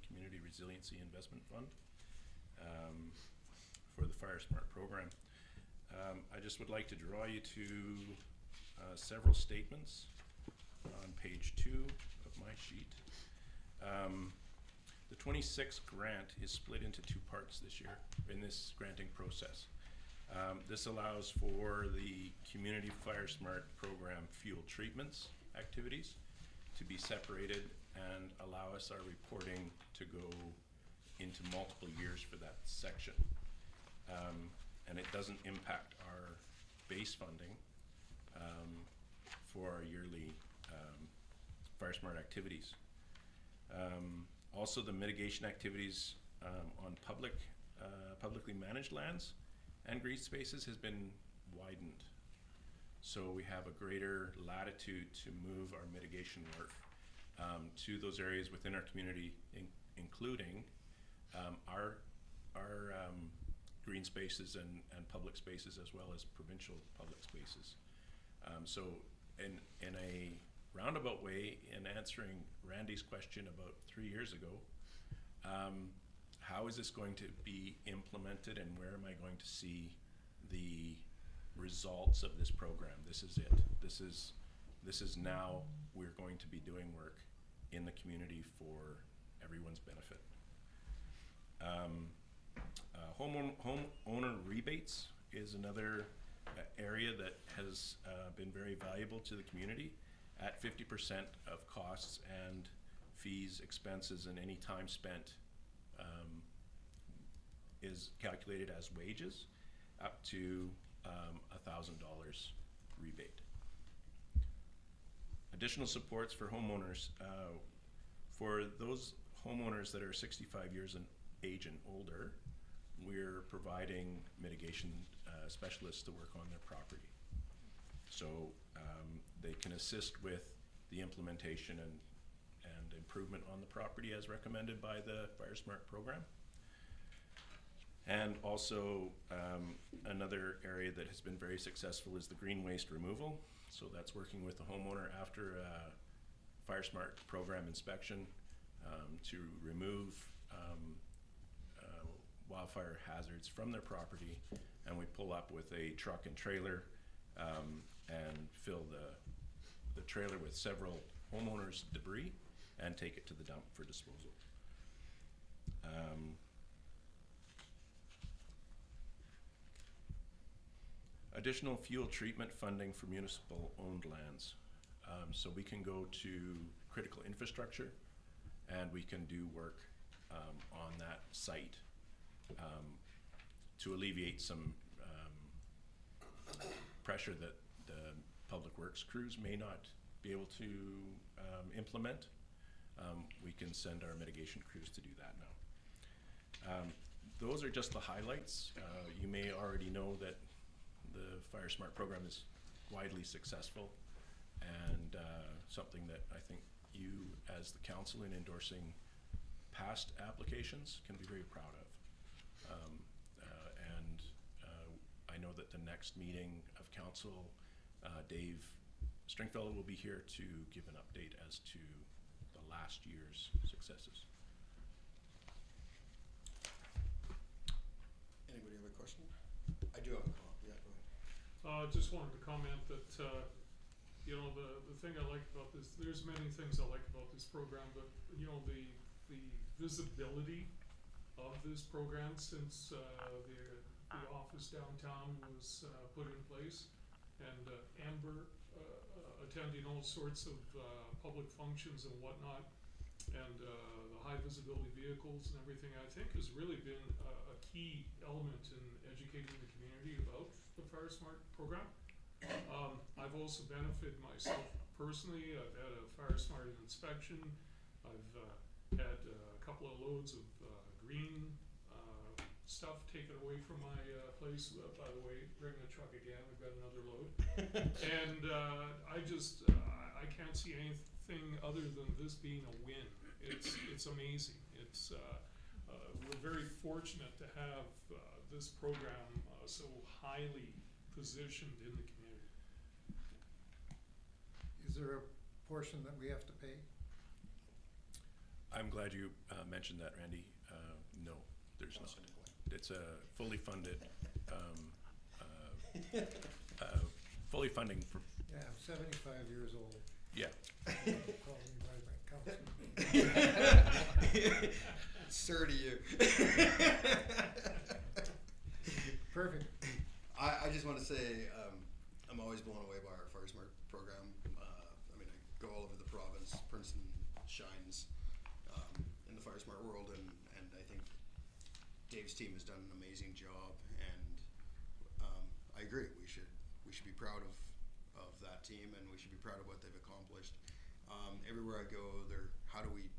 Speaker 10: Community Resiliency Investment Fund for the Fire Smart program. I just would like to draw you to several statements on page 2 of my sheet. The 26 grant is split into 2 parts this year in this granting process. This allows for the Community Fire Smart program fuel treatments activities to be separated and allow us our reporting to go into multiple years for that section. And it doesn't impact our base funding for our yearly Fire Smart activities. Also, the mitigation activities on publicly managed lands and green spaces has been widened. So we have a greater latitude to move our mitigation work to those areas within our community, including our green spaces and public spaces, as well as provincial public spaces. So in a roundabout way, in answering Randy's question about 3 years ago, how is this going to be implemented, and where am I going to see the results of this program? This is it. This is now we're going to be doing work in the community for everyone's benefit. Homeowner rebates is another area that has been very valuable to the community. At 50% of costs and fees, expenses, and any time spent is calculated as wages, up to $1,000 rebate. Additional supports for homeowners. For those homeowners that are 65 years in age and older, we're providing mitigation specialists to work on their property. So they can assist with the implementation and improvement on the property as recommended by the FireSmart program. And also another area that has been very successful is the green waste removal. So that's working with the homeowner after a FireSmart program inspection to remove wildfire hazards from their property, and we pull up with a truck and trailer and fill the trailer with several homeowners' debris and take it to the dump for disposal. Additional fuel treatment funding for municipal owned lands. So we can go to critical infrastructure and we can do work on that site to alleviate some pressure that the public works crews may not be able to implement. We can send our mitigation crews to do that now. Those are just the highlights. You may already know that the FireSmart program is widely successful, and something that I think you as the council in endorsing past applications can be very proud of. I know that the next meeting of council, Dave Stringfellow will be here to give an update as to the last year's successes.
Speaker 3: Anybody have a question? I do have a comment. Yeah, go ahead.
Speaker 2: Just wanted to comment that, you know, the thing I like about this, there's many things I like about this program, but, you know, the visibility of this program since the office downtown was put in place, and Amber attending all sorts of public functions and whatnot, and the high visibility vehicles and everything, I think has really been a key element in educating the community about the FireSmart program. I've also benefited myself personally. I've had a FireSmart inspection. I've had a couple of loads of green stuff taken away from my place. By the way, bring the truck again. We've got another load. And I can't see anything other than this being a win. It's amazing. We're very fortunate to have this program so highly positioned in the community.
Speaker 5: Is there a portion that we have to pay?
Speaker 10: I'm glad you mentioned that, Randy. No, there's not. It's a fully funded, fully funding for.
Speaker 5: Yeah, I'm 75 years old.
Speaker 10: Yeah.
Speaker 5: Call me by my council.
Speaker 3: Sir to you.
Speaker 5: Perfect.
Speaker 3: I just want to say I'm always blown away by our FireSmart program. I mean, I go all over the province. Princeton shines in the FireSmart world, and I think Dave's team has done an amazing job. And I agree. We should be proud of that team, and we should be proud of what they've accomplished. Everywhere I go, how do we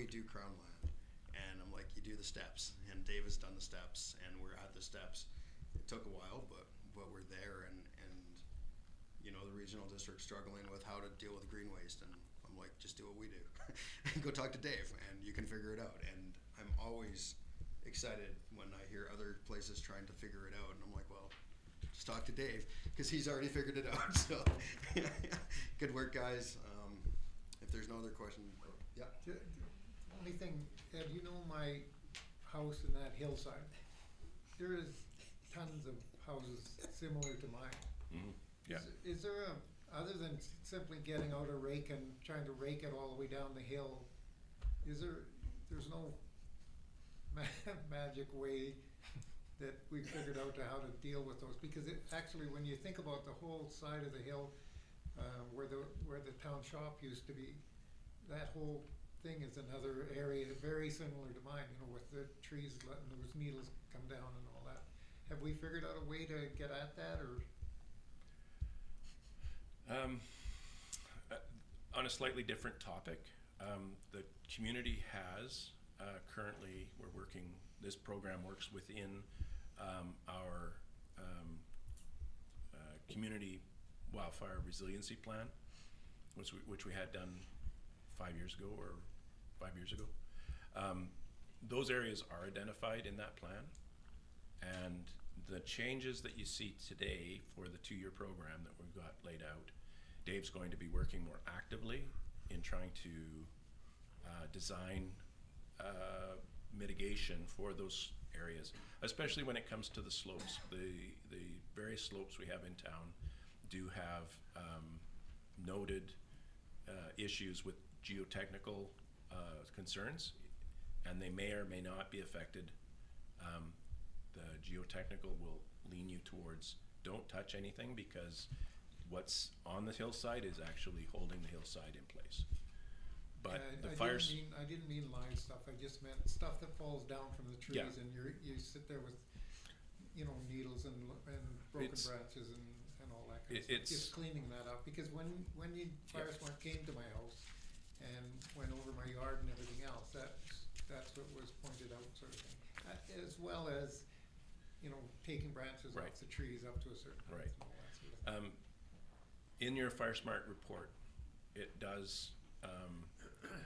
Speaker 3: do Crown Land? And I'm like, you do the steps, and Dave has done the steps, and we're at the steps. It took a while, but we're there, and you know, the regional district's struggling with how to deal with green waste, and I'm I'm like, just do what we do. Go talk to Dave and you can figure it out. And I'm always excited when I hear other places trying to figure it out. And I'm like, well, just talk to Dave because he's already figured it out. So good work, guys. If there's no other question, yeah.
Speaker 5: The only thing, Ed, you know my house in that hillside? There is tons of houses similar to mine.
Speaker 10: Mhm. Yeah.
Speaker 5: Is there a, other than simply getting out a rake and trying to rake it all the way down the hill, there's no magic way that we figured out to how to deal with those? Because it, actually, when you think about the whole side of the hill, where the town shop used to be, that whole thing is another area very similar to mine, you know, with the trees letting those needles come down and all that. Have we figured out a way to get at that, or?
Speaker 10: On a slightly different topic, the community has currently, this program works within our community wildfire resiliency plan, which we had done 5 years ago or 5 years ago. Those areas are identified in that plan, and the changes that you see today for the 2-year program that we've got laid out, Dave's going to be working more actively in trying to design mitigation for those areas, especially when it comes to the slopes. The various slopes we have in town do have noted issues with geotechnical concerns, and they may or may not be affected. The geotechnical will lean you towards don't touch anything, because what's on the hillside is actually holding the hillside in place. But the fires.
Speaker 5: I didn't mean live stuff. I just meant stuff that falls down from the trees,
Speaker 10: Yeah.
Speaker 5: and you sit there with, you know, needles and broken
Speaker 10: It's-
Speaker 5: branches and all that kind of stuff.
Speaker 10: It's
Speaker 5: Just cleaning that up, because when you Fire Smart came to my house and went over my yard and everything else, that's what was pointed out, sort of thing. As well as, you know, taking branches
Speaker 10: Right.
Speaker 5: off the trees up to a certain height
Speaker 10: Right.
Speaker 5: and all that sort of thing.
Speaker 10: In your Fire Smart report, it does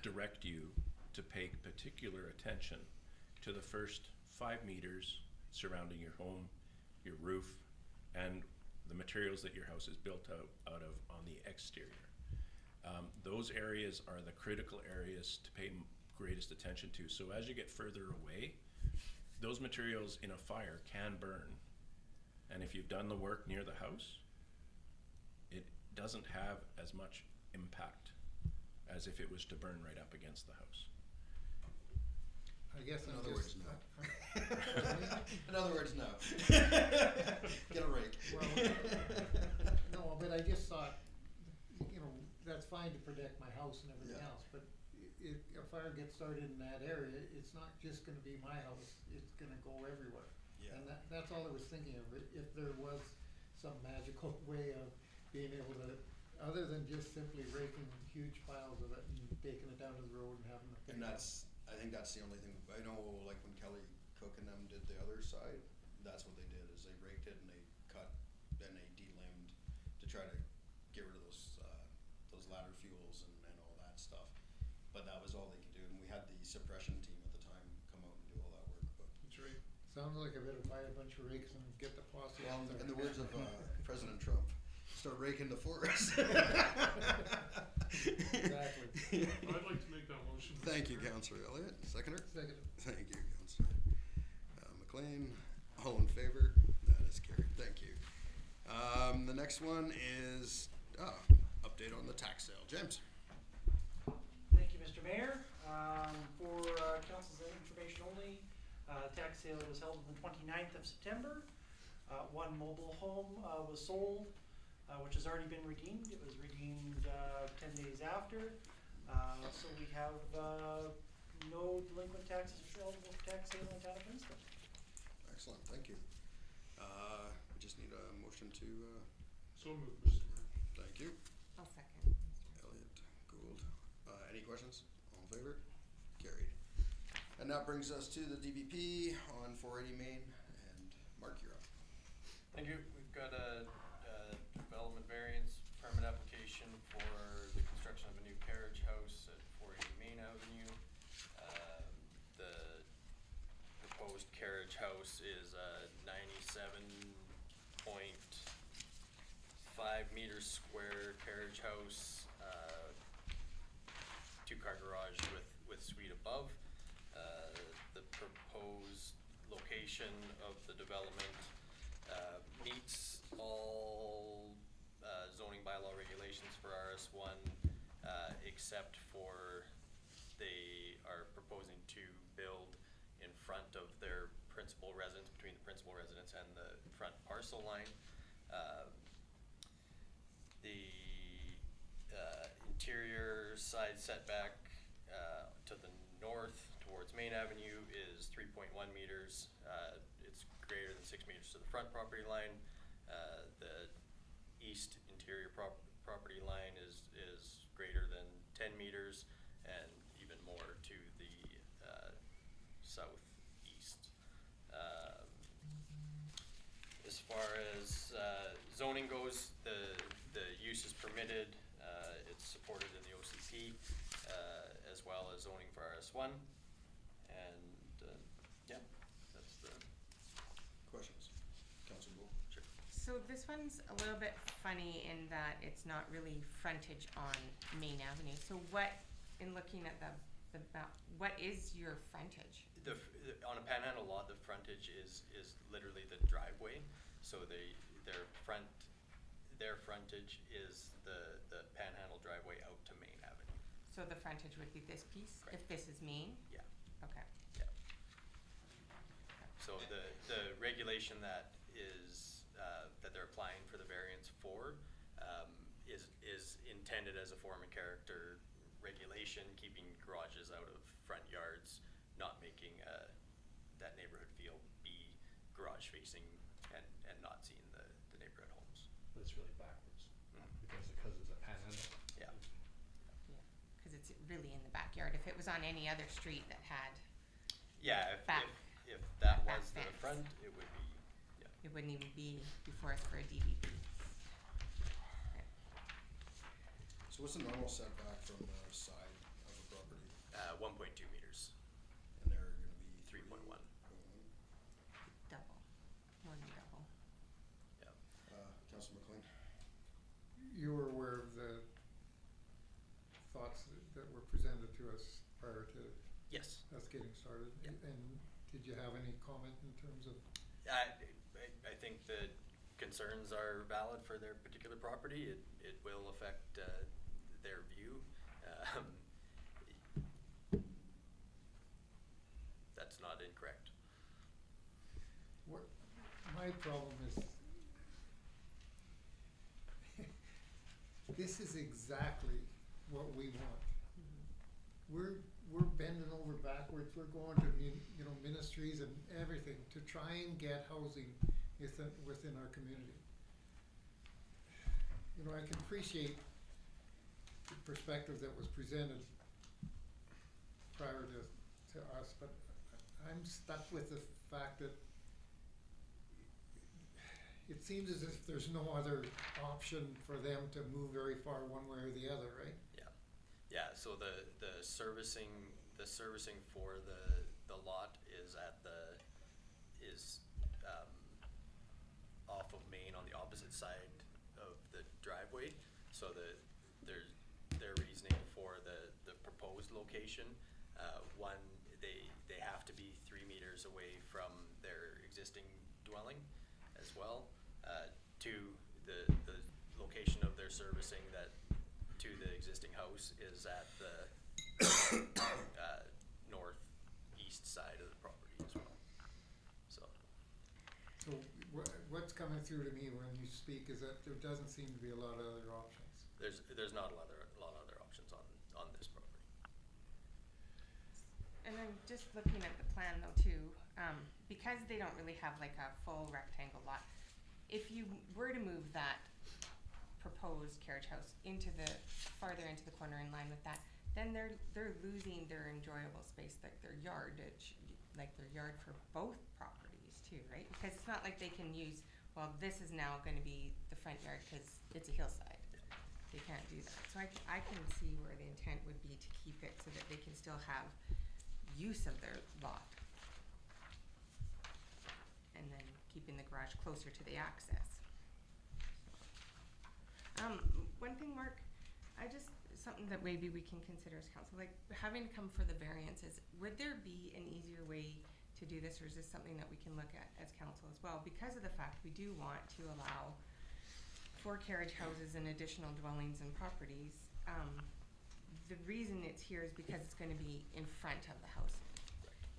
Speaker 10: direct you to pay particular attention to the first 5 meters surrounding your home, your roof, and the materials that your house is built out of on the exterior. Those areas are the critical areas to pay greatest attention to. So as you get further away, those materials in a fire can burn. And if you've done the work near the house, it doesn't have as much impact as if it was to burn right up against the house.
Speaker 5: I guess
Speaker 3: In
Speaker 5: I'm
Speaker 3: other
Speaker 5: just.
Speaker 3: words, no. In other words, no. Get a rake.
Speaker 5: Well, no, but I just thought, you know, that's fine to protect my house and everything
Speaker 3: Yeah.
Speaker 5: else, but if a fire gets started in that area, it's not just gonna be my house, it's gonna go everywhere.
Speaker 3: Yeah.
Speaker 5: And that's all I was thinking of, if there was some magical way of being able to, other than just simply raking huge piles of it and taking it down to the road and having it.
Speaker 3: And I think that's the only thing, I know, like when Kelly Cook and them did the other side, that's what they did, is they raked it and they cut, and they delimbed to try to get rid of those ladder fuels and all that stuff. But that was all they could do, and we had the suppression team at the time come out and do all that work, but.
Speaker 5: That's right. Sounds like I better buy a bunch of rakes and get the posse
Speaker 3: Well,
Speaker 5: out there.
Speaker 3: in the words of President Trump, start raking the forest.
Speaker 5: Exactly.
Speaker 2: I'd like to make that motion. Mr.
Speaker 3: Thank you,
Speaker 2: Mayor.
Speaker 3: Councillor Elliott. Seconder?
Speaker 5: Second.
Speaker 3: Thank you, Councillor McLean. All in favor? That is carried. Thank you. The next one is update on the tax sale. James?
Speaker 4: Thank you, Mr. Mayor. For council's information only, tax sale was held on the 29th of September. One mobile home was sold, which has already been redeemed. It was redeemed 10 days after. So we have no delinquent taxes available for tax sale in town of Princeton.
Speaker 3: Excellent, thank you. We just need a motion to,
Speaker 2: So moved, Mr. Mayor.
Speaker 3: thank you.
Speaker 9: I'll second.
Speaker 3: Elliott, Gould. Any questions? All in favor? Carried. And that brings us to the DBP on 480 Main, and Mark, you're up.
Speaker 11: Thank you. We've got a development variance permit application for the construction of a new carriage house is a 97.5 meters square carriage house, two-car garage with suite above. The proposed location of the development meets all zoning bylaw regulations for RS1, except for they are proposing to build in front of their principal residence, between the principal residence and the front parcel line. The interior side setback to the north towards Main Avenue is 3.1 meters. It's greater than 6 meters to the front property line. The east interior property line is greater than 10 meters and even more to the southeast. As far as zoning goes, the use is permitted. It's supported in the OCP, as well as zoning for RS1. And yeah, that's the
Speaker 3: Questions? Councilor Bull?
Speaker 11: sure.
Speaker 9: So this one's a little bit funny in that it's not really frontage on Main Avenue. So what, in looking at the map, what is your frontage?
Speaker 11: On a panhandle lot, the frontage is literally the driveway. So their frontage is the panhandle driveway out to Main Avenue.
Speaker 9: So the frontage would be this piece,
Speaker 11: Correct.
Speaker 9: if this is Main?
Speaker 11: Yeah.
Speaker 9: Okay.
Speaker 11: Yeah. So the regulation that is that they're applying for the variance for is intended as a form and character regulation, keeping garages out of front yards, not making that neighborhood feel be garage facing and not seeing the neighborhood homes.
Speaker 12: But it's really backwards,
Speaker 11: Mhm.
Speaker 12: because it's a panhandle.
Speaker 11: Yeah.
Speaker 9: Yeah, because it's really in the backyard. If it was on any other street that had,
Speaker 11: Yeah,
Speaker 9: Back.
Speaker 11: if that
Speaker 9: Back
Speaker 11: was the
Speaker 9: fence.
Speaker 11: front, it would be, yeah.
Speaker 9: it wouldn't even be before us for a DVP.
Speaker 3: So what's the normal setback from the side of the property?
Speaker 11: 1.2 meters,
Speaker 3: And they're gonna be
Speaker 11: 3.1.
Speaker 9: Double, more than double.
Speaker 11: Yeah.
Speaker 3: Councilor McLean?
Speaker 5: You were aware of the thoughts that were presented to us prior to
Speaker 11: Yes.
Speaker 5: us getting started?
Speaker 11: Yeah.
Speaker 5: And did you have any comment in terms of,
Speaker 11: I think the concerns are valid for their particular property. It will affect their view. That's not incorrect.
Speaker 5: what, my problem is, this is exactly what we want. We're bending over backwards, we're going to, ministries and everything to try and get housing within our community. I can appreciate the perspective that was presented prior to us, but I'm stuck with the fact that it seems as if there's no other option for them to move very far one way or the other, right?
Speaker 11: Yeah, so the servicing for the lot is off of Main on the opposite side of the driveway. So their reasoning for the proposed location, one, they have to be 3 meters away from their existing dwelling as well. Two, the location of their servicing that to the existing house is at the northeast side of the property as well. So
Speaker 5: What's coming through to me when you speak is that there doesn't seem to be a lot of other options.
Speaker 11: there's not a lot of other options on this property.
Speaker 9: And then just looking at the plan though too, because they don't really have like a full rectangle lot, if you were to move that proposed carriage house farther into the corner in line with that, then they're losing their enjoyable space, like their yardage, like their yard for both properties too, right? Because it's not like they can use, well, this is now gonna be the front yard because it's a hillside. They can't do that. So I can see where the intent would be to keep it so that they can still have use of their lot. garage closer to the access. One thing, Mark, something that maybe we can consider as council, like having to come for the variances, would there be an easier way to do this, or is this something that we can look at as council as well? Because of the fact we do want to allow 4 carriage houses and additional dwellings and properties, the reason it's here is because it's gonna be in front of the house.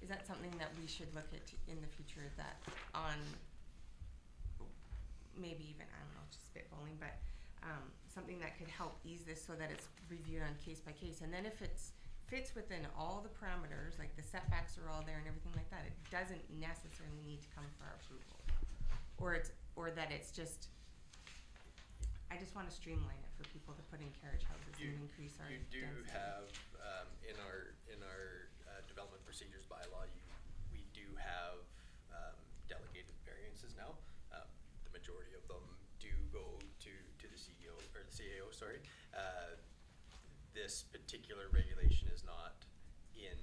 Speaker 9: Is that something that we should look at in the future, that on maybe even, I don't know, just spitballing, but something that could help ease this so that it's reviewed on case by case, and then if it's fits within all the parameters, like the setbacks are all there and everything like that, it doesn't necessarily need to come for our approval. Or that it's just, I just wanna streamline it for people to put in carriage houses and increase our
Speaker 11: You do
Speaker 9: density.
Speaker 11: have, in our development procedures bylaw, we do have, delegated variances now. The majority of them do go to the CEO, or the CAO, sorry. This particular regulation is not in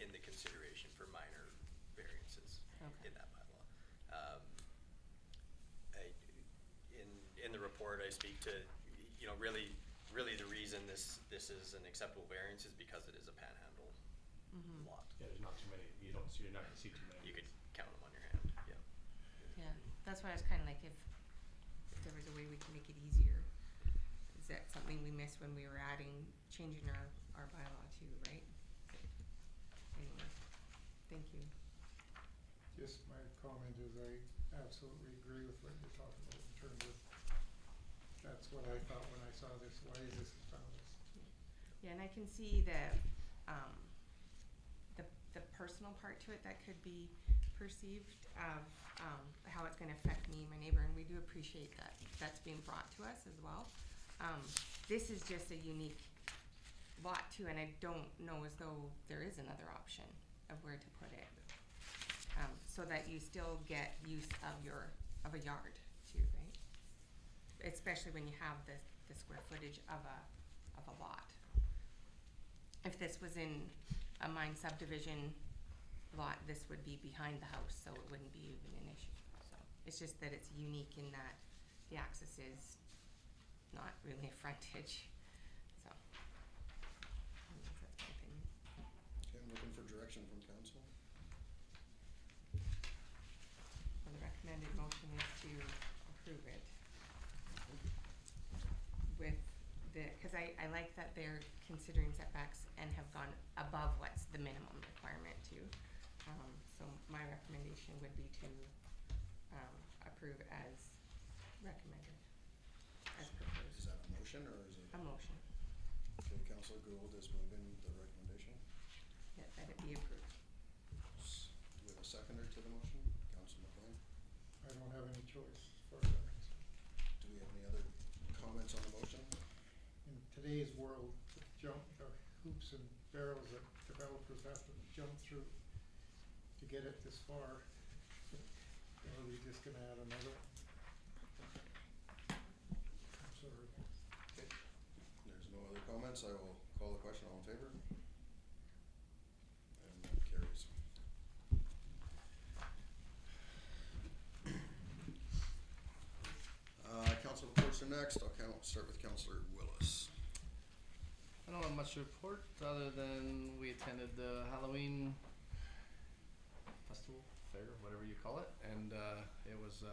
Speaker 11: the consideration for minor variances in that bylaw. In the report, I speak to, really the reason this is an acceptable variance is because it is a panhandle lot.
Speaker 12: Yeah, there's not too many, you're not gonna see too many.
Speaker 11: You could count them on your hand, yeah.
Speaker 9: Yeah, that's why I was kinda like, if there was a way we can make it easier. Is that something we missed when we were changing our bylaw too, right? Anyway, thank you.
Speaker 5: Just my comment is I absolutely agree with what you're talking about in terms of, that's what I thought when I saw this, why is this in front of us?
Speaker 9: Yeah, and I can see the personal part to it that could be perceived of, how it's gonna affect me and my neighbor, and we do appreciate that that's being brought to us as well. This is just a unique lot too, and I don't know as though there is another option of where to put it. So that you still get use of a yard too, right? Especially when you have the square footage of a lot. If this was in a mine subdivision lot, this would be behind the house, so it wouldn't be even an issue. So it's just that it's unique in that the access is not really a frontage, so. That's my opinion.
Speaker 3: Okay, I'm looking for direction from council.
Speaker 9: Well, the recommended motion is to approve it. With cause I like that they're considering setbacks and have gone above what's the minimum requirement too. So my recommendation would be to, approve as recommended, as proposed.
Speaker 3: Is that a motion or is it?
Speaker 9: A motion,
Speaker 3: Okay, Councillor Gould is moving the recommendation.
Speaker 9: yeah, that it be approved.
Speaker 3: Do we have a seconder to the motion? Councillor McLean?
Speaker 5: I don't have any choice as far as I'm concerned.
Speaker 3: Do we have any other comments on the motion?
Speaker 5: In today's world, the hoops and barrels that developers have to jump through to get it this far, or are we just gonna add another? I'm sorry.
Speaker 3: Okay, there's no other comments, I will call the question, all in favor? And that carries. Council reports are next, I'll start with Councillor Willis.
Speaker 13: I don't have much to report other than we attended the Halloween festival, fair, whatever you call it, and it was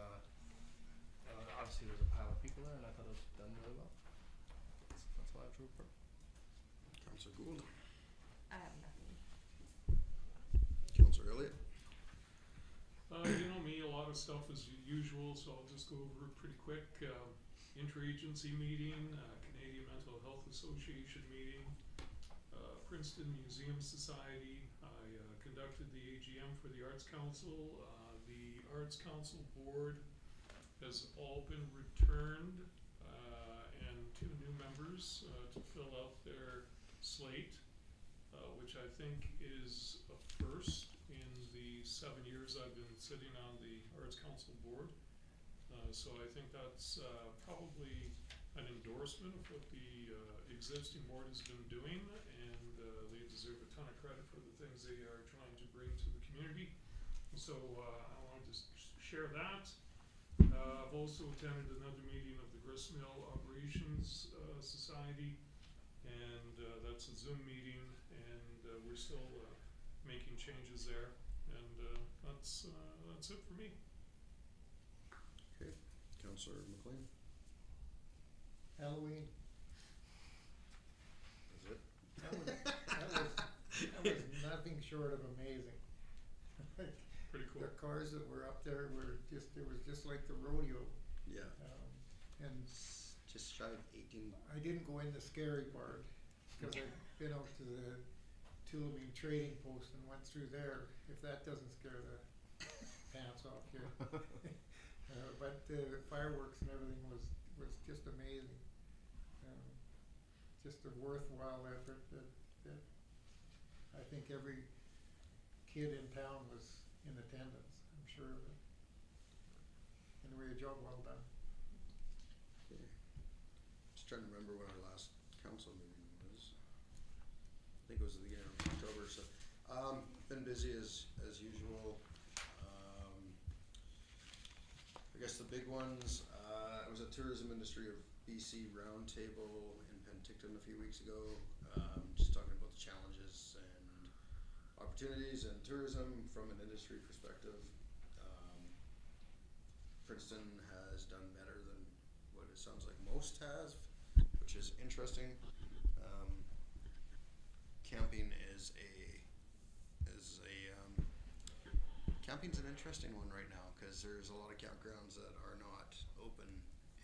Speaker 13: obviously there was a pile of people there, and I thought it was done really well. That's all I have to report.
Speaker 3: Councillor Gould.
Speaker 9: I have nothing.
Speaker 3: Councillor Elliott.
Speaker 2: You know me, a lot of stuff is usual, so I'll just go over it pretty quick. Interagency meeting, Canadian Mental Health Association meeting, Princeton Museum Society. I conducted the AGM for the Arts Council. The Arts Council board has all been returned, and 2 new members to fill out their slate, which I think is a first in the 7 years I've been sitting on the Arts Council board. So I think that's probably an endorsement of what the existing board has been doing, and they deserve a ton of credit for the things they are trying to bring to the community. So I wanted to share that. I've also attended another meeting of the Gristmill Operations Society, and that's a Zoom meeting, and we're still making changes there, and that's it for me.
Speaker 3: Okay, Councillor McLean.
Speaker 5: Halloween,
Speaker 3: Is it?
Speaker 5: that was nothing short of amazing. Like,
Speaker 2: Pretty cool.
Speaker 5: the cars that were up there were just, it was just like the rodeo.
Speaker 3: Yeah.
Speaker 5: And
Speaker 3: Just shy of 18.
Speaker 5: I didn't go in the scary part, because I've been out to the Tulameen Trading Post and went through there, if that doesn't scare the pants off you. But the fireworks and everything was just amazing. Just a worthwhile effort that I think every kid in town was in attendance, I'm sure of it. Anyway, a job well done.
Speaker 3: Okay. Just trying to remember when our last council meeting was. I think it was the beginning of October, so, been busy as usual. I guess the big ones, I was at Tourism Industry of BC Roundtable in Penticton a few weeks ago, just talking about the challenges and opportunities in tourism from an industry perspective. Princeton has done better than what it sounds like most have, which is interesting. Camping camping's an interesting one right now, because there's a lot of campgrounds that are not open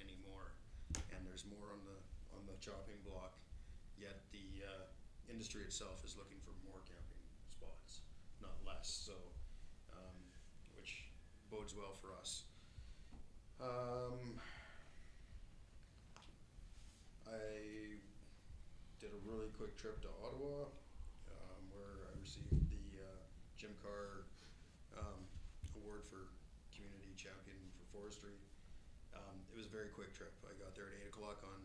Speaker 3: anymore, and there's more on the chopping block. Yet the industry itself is looking for more camping spots, not less. So, which bodes well for us. I did a really quick trip to Ottawa, where I received the Jim Carr award for community champion for forestry. It was a very quick trip. I got there at 8 o'clock on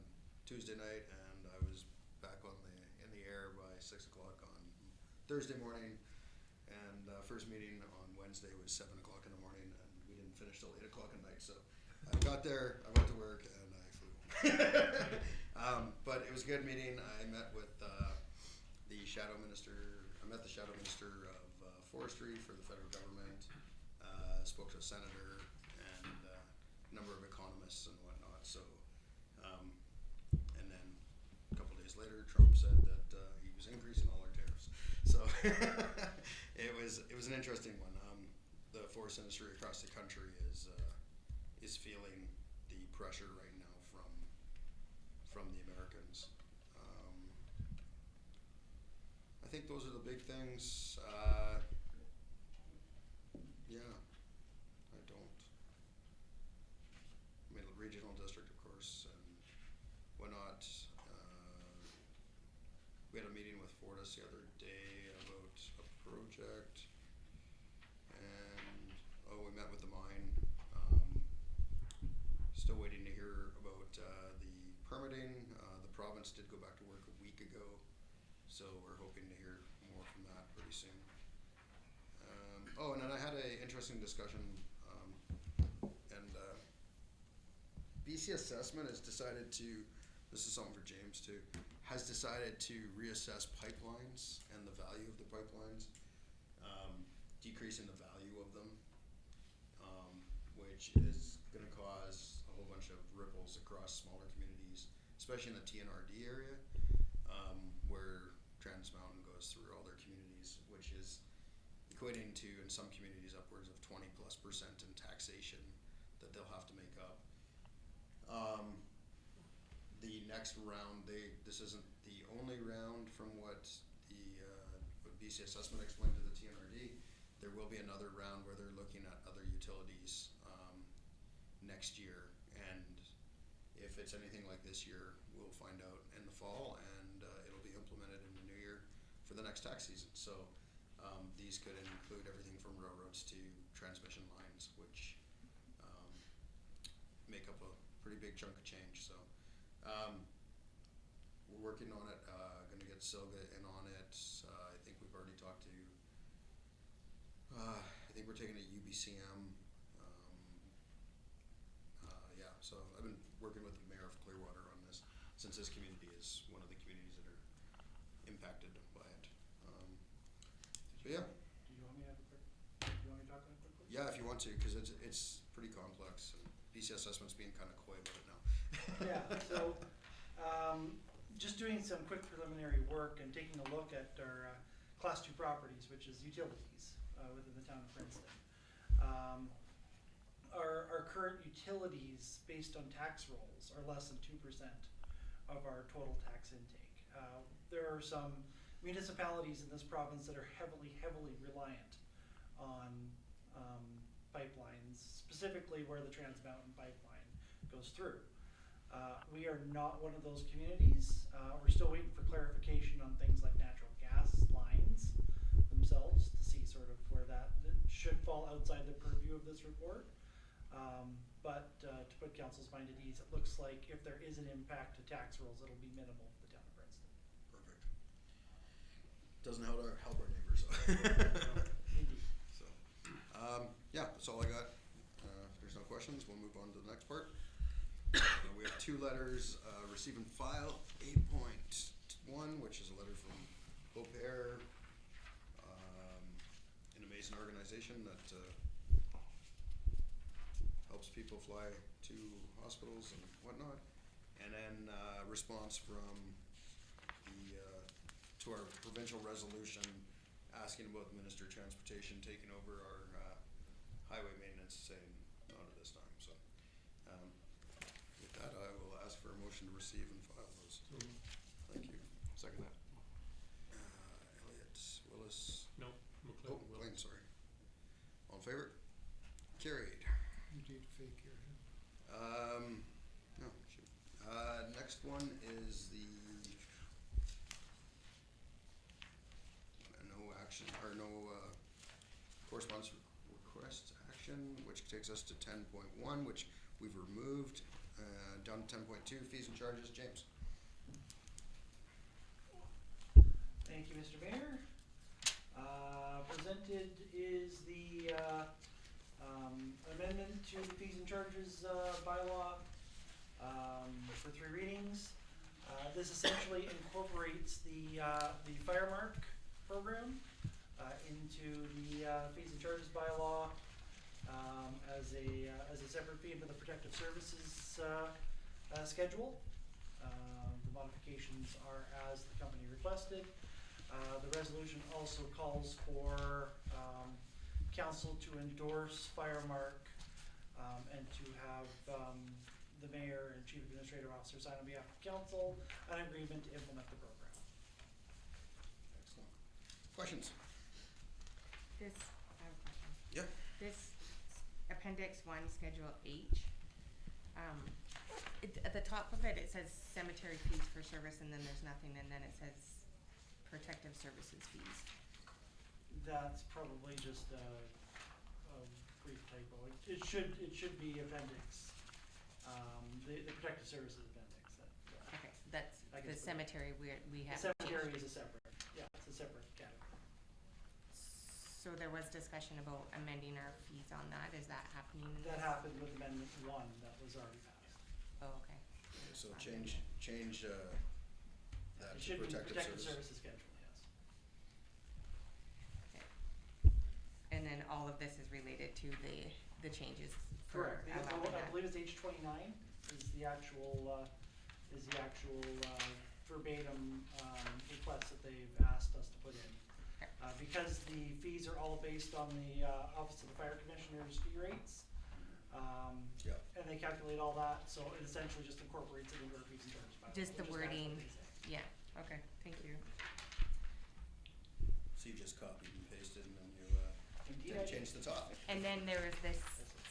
Speaker 3: Tuesday night, and I was back in the air by 6 o'clock on Thursday morning. And first meeting on Wednesday was 7 o'clock in the morning, and we didn't finish till 8 o'clock at night. So I got there, I went to work, and I flew home. But it was a good meeting. I met with the shadow minister. I met the shadow minister of forestry for the federal government. Spoke to a senator and a number of economists and whatnot. So, and then a couple days later, Trump said that he was increasing all our tariffs. So it was an interesting one. The forest industry across the country is feeling the pressure right now from the Americans. I think those are the big things. Yeah, I don't. I mean, the regional district, of course, and whatnot. We had a meeting with Fortis the other day about a project, and we met with the mine. Still waiting to hear about the permitting. The province did go back to work a week ago, so we're hoping to hear more from that pretty soon. And then I had an interesting discussion, and BC Assessment has decided to, this is something for James too, has decided to reassess pipelines and the value of the pipelines, decreasing the value of them, which is going to cause a whole bunch of ripples across smaller communities, especially in the TNRD area, where Trans Mountain goes through all their communities, which is equating to, in some communities, upwards of 20+% in taxation that they'll have to make up. The next round, this isn't the only round from what what BC Assessment explained to the TNRD. There will be another round where they're looking at other utilities next year, and if it's anything like this year, we'll find out in the fall, and it'll be implemented in the new year for the next tax season. So these could include everything from railroads to transmission lines, which make up a pretty big chunk of change. So we're working on it. Going to get Silga in on it. I think we've already talked to. I think we're taking a UBCM working with the mayor of Clearwater on this, since this community is one of the communities that are impacted by it. So yeah,
Speaker 4: Do you want me to have a quick, do you want me to talk on it quickly?
Speaker 3: yeah, if you want to, because it's pretty complex. And BC Assessment's being kind of coy about it now.
Speaker 4: Yeah, so, just doing some quick preliminary work and taking a look at our Class 2 properties, which is utilities within the town of Princeton. Our current utilities, based on tax rolls, are less than 2% of our total tax intake. There are some municipalities in this province that are heavily reliant on pipelines, specifically where the Trans Mountain pipeline goes through. We are not one of those communities. We're still waiting for clarification on things like natural gas lines themselves to see sort of where that should fall outside the purview of this report. But to put council's mind at ease, it looks like if there is an impact to tax rolls, it'll be minimal for the town of Princeton.
Speaker 3: Perfect. Doesn't help our neighbors.
Speaker 4: Indeed.
Speaker 3: So, yeah, that's all I got. If there's no questions, we'll move on to the next part. We have two letters, receive and file 8.1, which is a letter from Hope Air, an amazing organization that helps people fly to hospitals and whatnot. And then response from the to our provincial resolution asking about the Minister of Transportation taking over our highway maintenance, saying not at this time. So with that, I will ask for a motion to receive and file those. Thank you.
Speaker 13: Second that.
Speaker 3: Elliott, Willis.
Speaker 2: No,
Speaker 3: Oh,
Speaker 2: McLean will.
Speaker 3: Blaine, sorry. All in favor? Carried.
Speaker 5: You did fake your hand.
Speaker 3: No, shoot. Next one is the no action, or no correspondence request action, which takes us to 10.1, which we've removed, down to 10.2, fees and charges. James.
Speaker 4: Thank you, Mr. Mayor. Presented is the amendment to the fees and charges bylaw for 3 readings. This essentially incorporates the Firemark program into the fees and charges bylaw as a separate fee for the protective services schedule. The modifications are as the company requested. The resolution also calls for council to endorse Firemark and to have the mayor and chief administrative officer sign on behalf of council an agreement to implement the program.
Speaker 3: Excellent. Questions?
Speaker 9: I have a question.
Speaker 3: Yeah.
Speaker 9: This appendix 1, schedule H, at the top of it, it says cemetery fees for service, and then there's nothing, and then it says protective services fees.
Speaker 4: That's probably just a brief typo. It should be appendix, the protective services appendix.
Speaker 9: Okay, that's
Speaker 4: I
Speaker 9: the
Speaker 4: guess
Speaker 9: cemetery we have.
Speaker 4: The cemetery is a separate, yeah, it's a separate category.
Speaker 9: So there was discussion about amending our fees on that. Is that happening?
Speaker 4: That happened with amendment 1 that was already passed.
Speaker 9: Oh, okay.
Speaker 3: So change that
Speaker 4: It
Speaker 3: to
Speaker 4: should be
Speaker 3: protective
Speaker 4: protective
Speaker 3: services.
Speaker 4: services schedule, yes.
Speaker 9: Okay. And then all of this is related to the changes for
Speaker 4: Correct.
Speaker 9: allowing
Speaker 4: I
Speaker 9: that.
Speaker 4: believe it's H 29 is the actual verbatim request that they've asked us to put in.
Speaker 9: Okay.
Speaker 4: Because the fees are all based on the Office of the Fire Commissioner's fee rates.
Speaker 3: Yeah.
Speaker 4: And they calculate all that, so it essentially just incorporates it into our fees and charges bylaw.
Speaker 9: Just the
Speaker 4: which is what
Speaker 9: wording.
Speaker 4: they say.
Speaker 9: Yeah, okay, thank you.
Speaker 3: So you just copied and pasted and then you
Speaker 4: Indeed, I did.
Speaker 3: change the top.
Speaker 9: And then there is this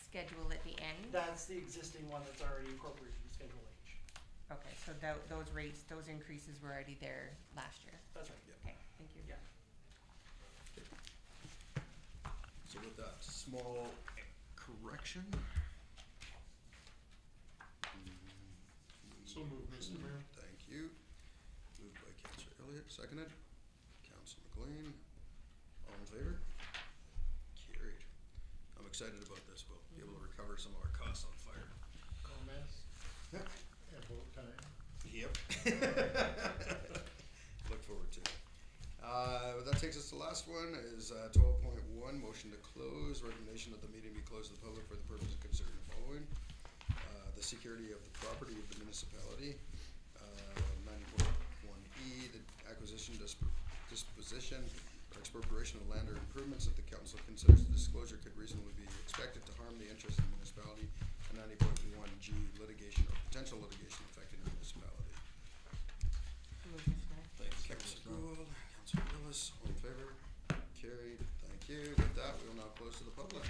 Speaker 9: schedule at the end?
Speaker 4: That's the existing one that's already incorporated in Schedule H.
Speaker 9: Okay, so those rates, those increases were already there last year?
Speaker 4: That's right.
Speaker 3: Yeah.
Speaker 9: Okay, thank you.
Speaker 4: Yeah.
Speaker 3: So with that small correction.
Speaker 2: So moved, Mr. Mayor.
Speaker 3: Thank you. Moved by Councillor Elliott, seconded. Councillor McLean. All in favor? Carried. I'm excited about this. We'll be able to recover some of our costs on fire.
Speaker 5: Comments? At vote time.
Speaker 3: Yep. Look forward to it. That takes us to the last one is 12.1, motion to close. Recommendation that the meeting be closed to the public for the purpose of considering the following. The security of the property of the municipality. 90.1E, the acquisition, disposition, or expropriation of land or improvements that the council considers the disclosure could reasonably be expected to harm the interest of the municipality. And 90.1G, litigation or potential litigation affecting the municipality.
Speaker 9: Move, Mr. Mayor.
Speaker 3: Thanks, Councilor Gould, Councilor Willis, all in favor? Carried, thank you. With that, we will now close to the public.